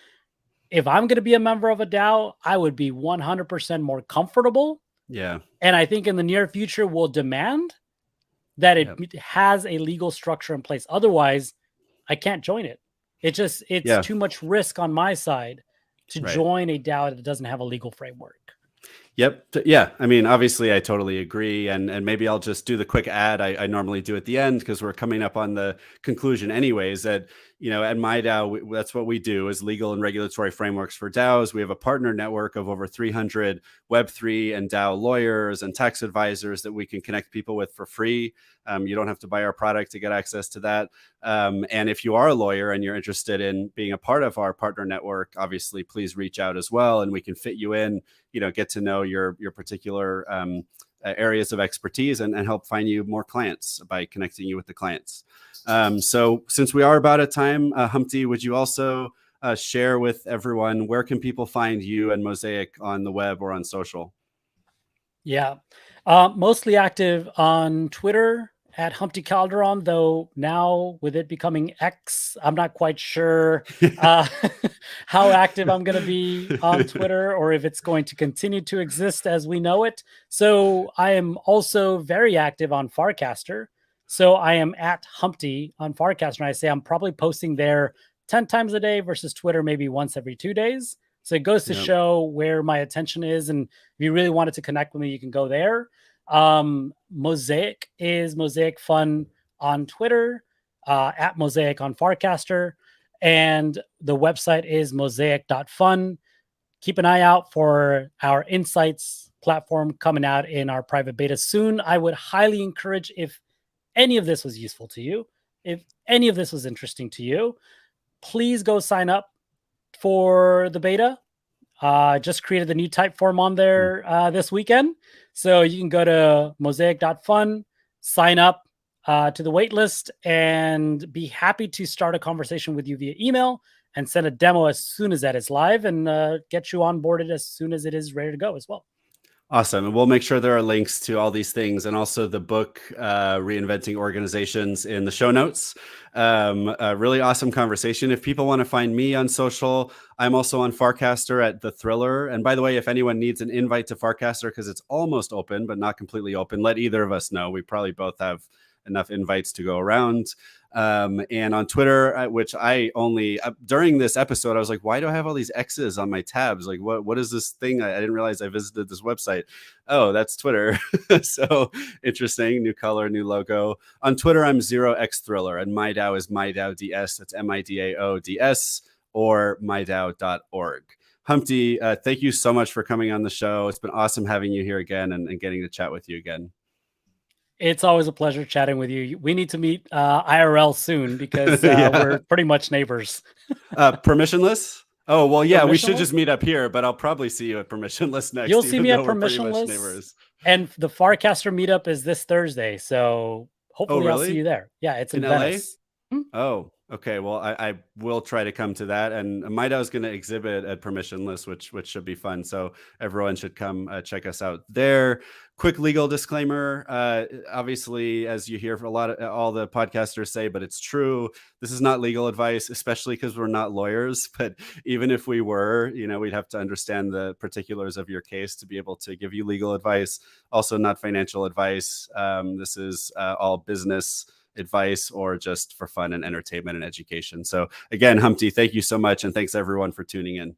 If I'm going to be a member of a DAO, I would be 100% more comfortable. Yeah. And I think in the near future, we'll demand that it has a legal structure in place. Otherwise, I can't join it. It's too much risk on my side to join a DAO that doesn't have a legal framework. Yep. Yeah. I mean, obviously, I totally agree. And maybe I'll just do the quick ad I normally do at the end because we're coming up on the conclusion anyways, that, at MyDAO, that's what we do is legal and regulatory frameworks for DAOs. We have a partner network of over 300 Web3 and DAO lawyers and tax advisors that we can connect people with for free. You don't have to buy our product to get access to that. And if you are a lawyer and you're interested in being a part of our partner network, obviously, please reach out as well. And we can fit you in, get to know your particular areas of expertise and help find you more clients by connecting you with the clients. So since we are about at time, Humpty, would you also share with everyone, where can people find you and Mosaic on the web or on social? Yeah, mostly active on Twitter at Humpty Calderon, though now with it becoming X, I'm not quite sure how active I'm going to be on Twitter or if it's going to continue to exist as we know it. So I am also very active on Farcaster. So I am at Humpty on Farcaster. And I say I'm probably posting there 10 times a day versus Twitter maybe once every 2 days. So it goes to show where my attention is. And if you really wanted to connect with me, you can go there. Mosaic is Mosaic Fun on Twitter. at Mosaic on Farcaster. And the website is mosaic.fun. Keep an eye out for our Insights platform coming out in our private beta soon. I would highly encourage, if any of this was useful to you, if any of this was interesting to you, please go sign up for the beta. Just created the new type form on there this weekend. So you can go to mosaic.fun, sign up to the waitlist, and be happy to start a conversation with you via email and send a demo as soon as that is live, and get you onboarded as soon as it is ready to go as well. Awesome. And we'll make sure there are links to all these things, and also the book, Reinventing Organizations, in the show notes. A really awesome conversation. If people want to find me on social, I'm also on Farcaster at The Thriller. And by the way, if anyone needs an invite to Farcaster, because it's almost open, but not completely open, let either of us know. We probably both have enough invites to go around. And on Twitter, which I only, during this episode, I was like, why do I have all these X's on my tabs? Like, what is this thing? I didn't realize I visited this website. Oh, that's Twitter. So interesting. New color, new logo. On Twitter, I'm 0xthriller, and my DAO is MyDAODS. That's MIDAODS, or mydao.org. Humpty, thank you so much for coming on the show. It's been awesome having you here again, and getting to chat with you again. It's always a pleasure chatting with you. We need to meet IRL soon, because we're pretty much neighbors. Permissionless? Oh, well, yeah, we should just meet up here, but I'll probably see you at Permissionless next. You'll see me at Permissionless. And the Farcaster meetup is this Thursday, so hopefully I'll see you there. Yeah, it's in Venice. LA? Oh, okay. Well, I will try to come to that. And MyDAO is going to exhibit at Permissionless, which should be fun. So everyone should come check us out there. Quick legal disclaimer. Obviously, as you hear from all the podcasters say, but it's true, this is not legal advice, especially because we're not lawyers. But even if we were, we'd have to understand the particulars of your case to be able to give you legal advice. Also, not financial advice. This is all business advice, or just for fun and entertainment and education. So again, Humpty, thank you so much. And thanks everyone for tuning in.